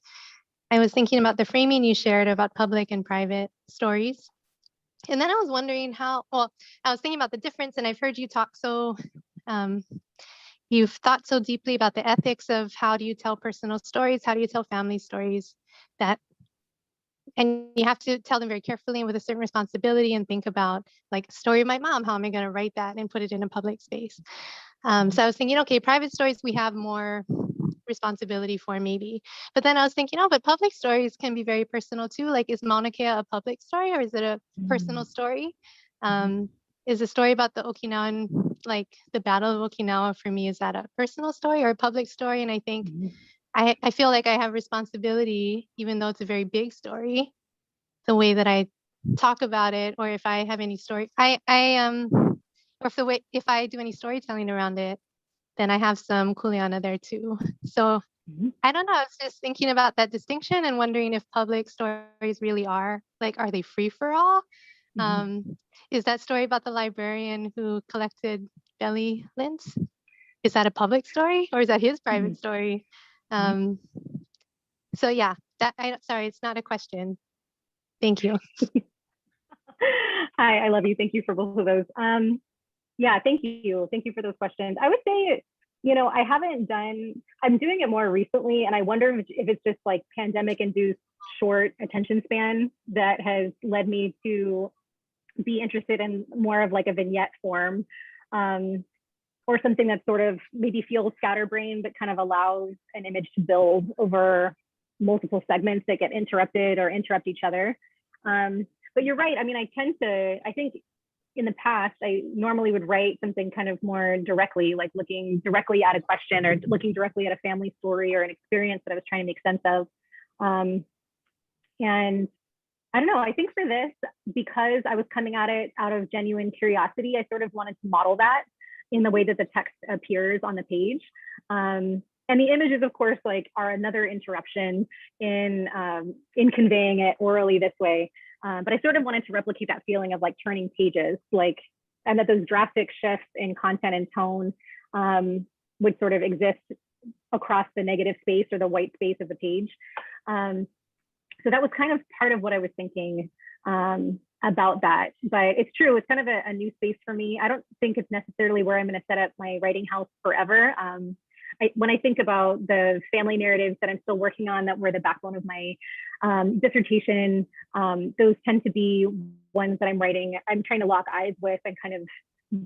Speaker 4: I was thinking about the framing you shared about public and private stories. And then I was wondering I was thinking about the difference, and I've heard you talk you've thought so deeply about the ethics of how do you tell personal stories, how do you tell family stories, and you have to tell them very carefully and with a certain responsibility, and think about like story of my mom, how am I going to write that and put it in a public space? So I was thinking, okay, private stories we have more responsibility for maybe, but then I was thinking, but public stories can be very personal too. Like, is Mauna Kea a public story, or is it a personal story? Is the story about the Okinawan, like the Battle of Okinawa, for me, is that a personal story or a public story? And I think I feel like I have responsibility, even though it's a very big story, the way that I talk about it, or if I have any story, or if I do any storytelling around it, then I have some kuleana there too. So I don't know, I was just thinking about that distinction and wondering if public stories really are they free for all? Is that story about the librarian who collected belly lints, is that a public story, or is that his private story? So yeah, sorry, it's not a question. Thank you.
Speaker 2: Hi, I love you. Thank you for both of those. Yeah, thank you. Thank you for those questions. I would say, I'm doing it more recently, and I wonder if it's just like pandemic induced short attention span that has led me to be interested in more of like a vignette form, or something that sort of maybe feels scatterbrained, but kind of allows an image to build over multiple segments that get interrupted or interrupt each other. But you're right. I mean, I think in the past, I normally would write something kind of more directly, like looking directly at a question or looking directly at a family story or an experience that I was trying to make sense of. And I don't know, I think for this, because I was coming at it out of genuine curiosity, I sort of wanted to model that in the way that the text appears on the page. And the images, of course, are another interruption in conveying it orally this way. But I sort of wanted to replicate that feeling of turning pages, and that those drastic shifts in content and tone would sort of exist across the negative space or the white space of the page. So that was kind of part of what I was thinking about that. But it's true, it's kind of a new space for me. I don't think it's necessarily where I'm going to set up my writing house forever. When I think about the family narratives that I'm still working on that were the backbone of my dissertation, those tend to be ones that I'm trying to lock eyes with and kind of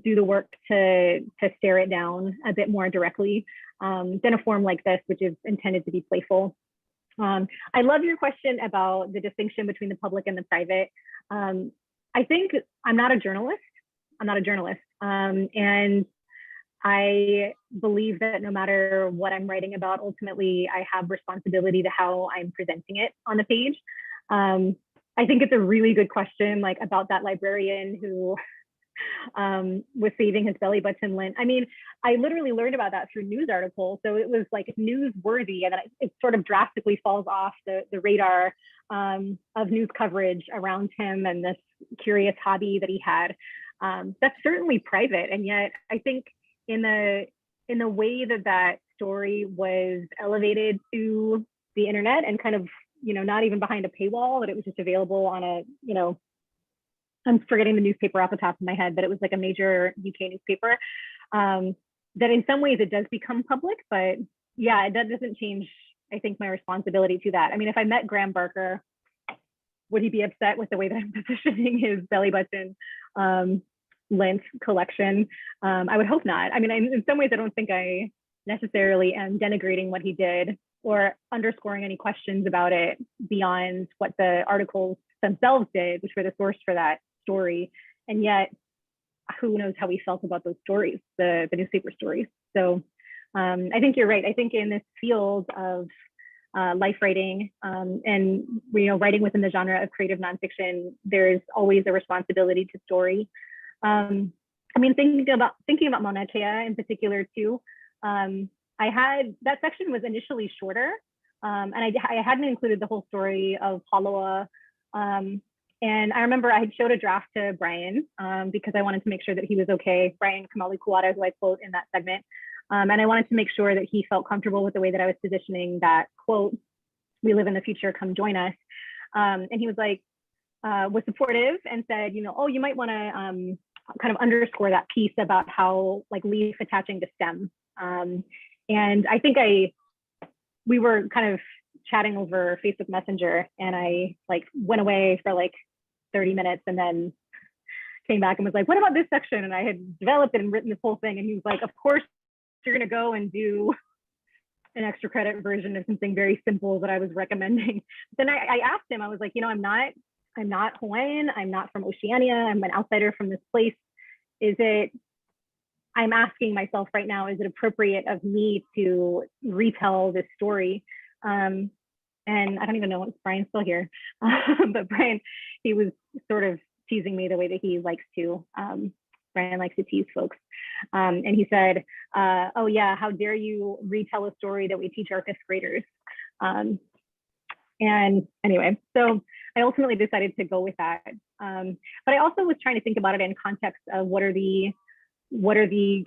Speaker 2: do the work to stare it down a bit more directly than a form like this, which is intended to be playful. I love your question about the distinction between the public and the private. I think I'm not a journalist. And I believe that no matter what I'm writing about, ultimately, I have responsibility to how I'm presenting it on the page. I think it's a really good question, about that librarian who was saving his belly button lint. I mean, I literally learned about that through news articles. So it was newsworthy, and then it sort of drastically falls off the radar of news coverage around him and this curious hobby that he had. That's certainly private. And yet I think in the way that story was elevated to the internet and kind of, not even behind a paywall, that it was just available on I'm forgetting the newspaper off the top of my head, but it was a major UK newspaper, that in some ways it does become public, but yeah, that doesn't change, I think, my responsibility to that. I mean, if I met Graham Barker, would he be upset with the way that I'm positioning his belly button lint collection? I would hope not. I mean, in some ways, I don't think I necessarily am denigrating what he did or underscoring any questions about it beyond what the articles themselves did, which were the source for that story. And yet, who knows how he felt about those stories, the newspaper stories. So I think you're right. I think in this field of life writing and writing within the genre of creative nonfiction, there's always a responsibility to story. I mean, thinking about Mauna Kea in particular too, that section was initially shorter, and I hadn't included the whole story of Paloa. And I remember I had showed a draft to Brian because I wanted to make sure that he was okay. Brian Kamali Kuwata, who I quote in that segment. And I wanted to make sure that he felt comfortable with the way that I was positioning that quote, "We live in the future, come join us." And he was like, was supportive and said, you know, oh, you might want to kind of underscore that piece about how like leaf attaching to stem. And I think we were kind of chatting over Facebook Messenger, and I like went away for like 30 minutes and then came back and was like, what about this section? And I had developed it and written this whole thing. And he was like, of course, you're going to go and do an extra credit version of something very simple that I was recommending. Then I asked him, I was like, you know, I'm not Hawaiian. I'm not from Oceania. I'm an outsider from this place. I'm asking myself right now, is it appropriate of me to retell this story? And I don't even know if Brian's still here, but Brian, he was sort of teasing me the way that he likes to. Brian likes to tease folks. And he said, oh yeah, how dare you retell a story that we teach our 5th graders? And anyway, so I ultimately decided to go with that. But I also was trying to think about it in context of what are the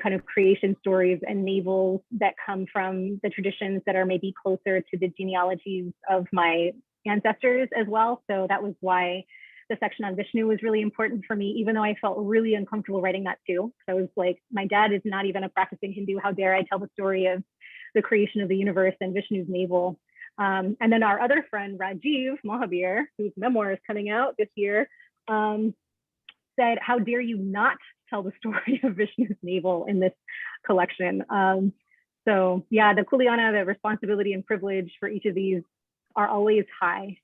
Speaker 2: kind of creation stories and navels that come from the traditions that are maybe closer to the genealogies of my ancestors as well. So that was why the section on Vishnu was really important for me, even though I felt really uncomfortable writing that too. So I was like, my dad is not even a practicing Hindu. How dare I tell the story of the creation of the universe and Vishnu's navel? And then our other friend, Rajiv Mahabir, whose memoir is coming out this year, said, how dare you not tell the story of Vishnu's navel in this collection? So yeah, the kuleana, the responsibility and privilege for each of these are always high.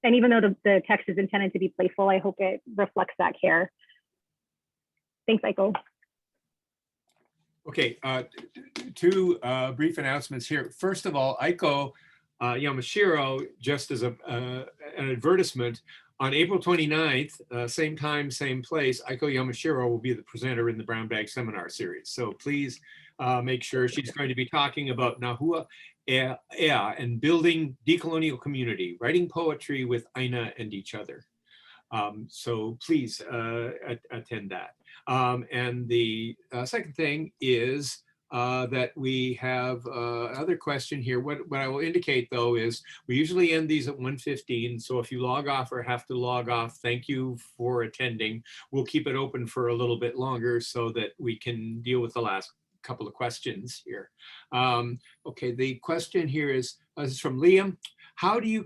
Speaker 2: And even though the text is intended to be playful, I hope it reflects that care. Thanks, Aiko.
Speaker 1: Okay, 2 brief announcements here. First of all, Aiko Yamashiro, just as an advertisement, on April 29th, same time, same place, Aiko Yamashiro will be the presenter in the Brown Bag Seminar Series. So please make sure. She's going to be talking about Nahua Ea and building decolonial community, writing poetry with Aina and each other. So please attend that. And the second thing is that we have another question here. What I will indicate though is we usually end these at 1:15. So if you log off or have to log off, thank you for attending. We'll keep it open for a little bit longer so that we can deal with the last couple of questions here. Okay, the question here is from Liam. How do you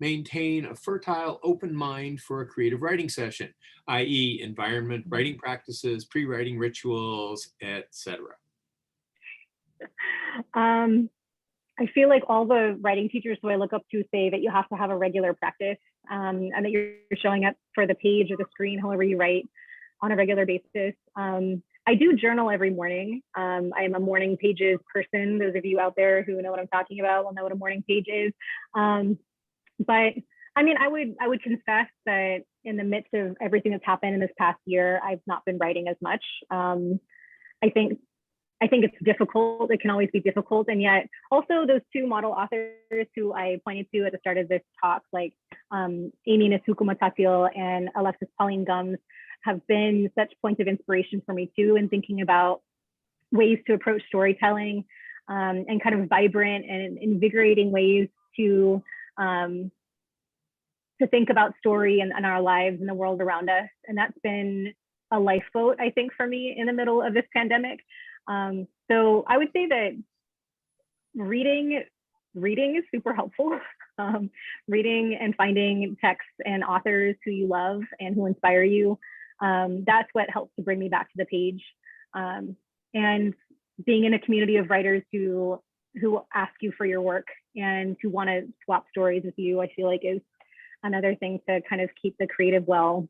Speaker 1: maintain a fertile, open mind for a creative writing session, i.e. environment, writing practices, pre-writing rituals, etc.?
Speaker 2: I feel like all the writing teachers who I look up to say that you have to have a regular practice and that you're showing up for the page or the screen, however you write, on a regular basis. I do journal every morning. I am a morning pages person. Those of you out there who know what I'm talking about will know what a morning page is. But I mean, I would confess that in the midst of everything that's happened in this past year, I've not been writing as much. I think it's difficult. It can always be difficult. And yet also those 2 model authors who I pointed to at the start of this talk, like Amy Nasukumatatiel and Alexis Pauline Gums, have been such points of inspiration for me too, in thinking about ways to approach storytelling and kind of vibrant and invigorating ways to think about story and our lives and the world around us. And that's been a lifeboat, I think, for me in the middle of this pandemic. So I would say that reading is super helpful. Reading and finding texts and authors who you love and who inspire you. That's what helps to bring me back to the page. And being in a community of writers who ask you for your work and who want to swap stories with you, I feel like is another thing to kind of keep the creative well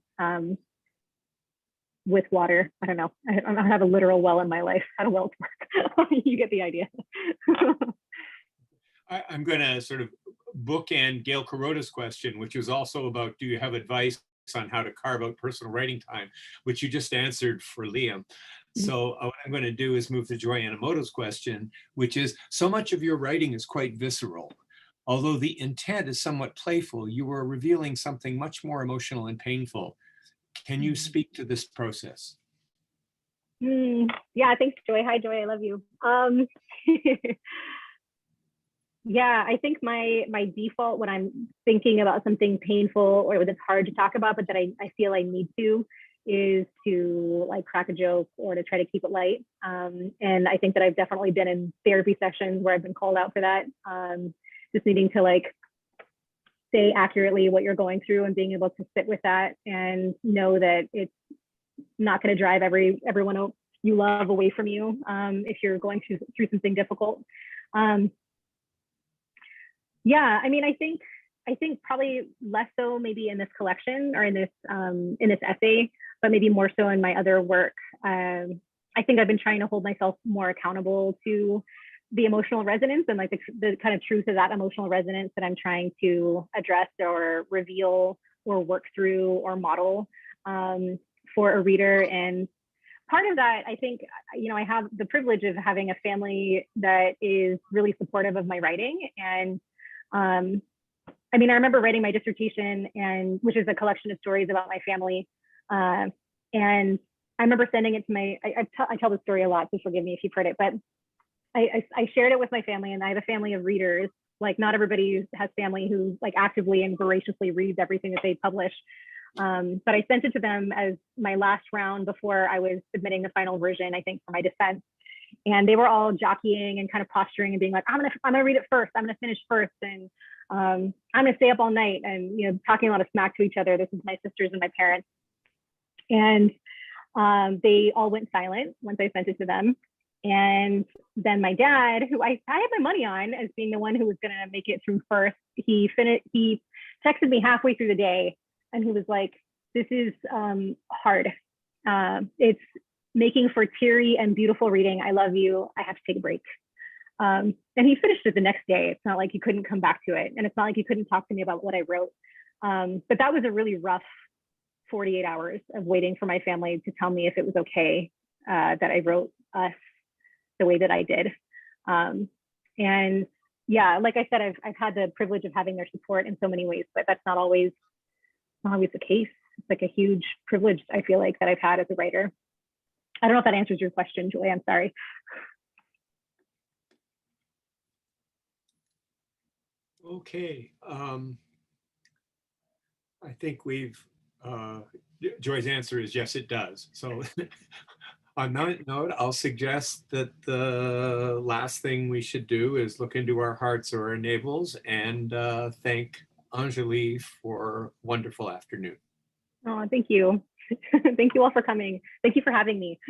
Speaker 2: with water. I don't know. I don't have a literal well in my life. How do wells work? You get the idea.
Speaker 1: I'm going to sort of bookend Gail Kuroda's question, which was also about, do you have advice on how to carve out personal writing time, which you just answered for Liam. So what I'm going to do is move to Joy Animoto's question, which is, so much of your writing is quite visceral. Although the intent is somewhat playful, you are revealing something much more emotional and painful. Can you speak to this process?
Speaker 2: Yeah, thanks, Joy. Hi, Joy. I love you. Yeah, I think my default when I'm thinking about something painful or that's hard to talk about, but that I feel I need to, is to like crack a joke or to try to keep it light. And I think that I've definitely been in therapy sessions where I've been called out for that. Just needing to like say accurately what you're going through and being able to sit with that and know that it's not going to drive everyone you love away from you if you're going through something difficult. Yeah, I mean, I think probably less so maybe in this collection or in this essay, but maybe more so in my other work. I think I've been trying to hold myself more accountable to the emotional resonance and like the kind of truth of that emotional resonance that I'm trying to address or reveal or work through or model for a reader. And part of that, I think, you know, I have the privilege of having a family that is really supportive of my writing. And I mean, I remember writing my dissertation, and which is a collection of stories about my family. And I remember sending it to I tell the story a lot, so forgive me if you've heard it, but I shared it with my family, and I have a family of readers. Like, not everybody has family who like actively and voraciously reads everything that they publish. But I sent it to them as my last round before I was submitting the final version, I think, for my defense. And they were all jockeying and kind of posturing and being like, I'm gonna read it first. I'm gonna finish first, and I'm gonna stay up all night, and you know, talking a lot of smack to each other. This is my sisters and my parents, and they all went silent once I sent it to them. And then my dad, who I had my money on as being the one who was gonna make it through first, he texted me halfway through the day, and he was like, "This is hard. It's making for teary and beautiful reading. I love you. I have to take a break." And he finished it the next day. It's not like he couldn't come back to it. And it's not like he couldn't talk to me about what I wrote. But that was a really rough 48 hours of waiting for my family to tell me if it was okay that I wrote us the way that I did. And yeah, like I said, I've had the privilege of having their support in so many ways, but that's not always the case. It's like a huge privilege, I feel like, that I've had as a writer. I don't know if that answers your question, Julie. I'm sorry.
Speaker 1: Okay. I think Joy's answer is yes, it does. So on that note, I'll suggest that the last thing we should do is look into our hearts or our navels and thank Anjoli for a wonderful afternoon.
Speaker 2: Oh, thank you. Thank you all for coming. Thank you for having me.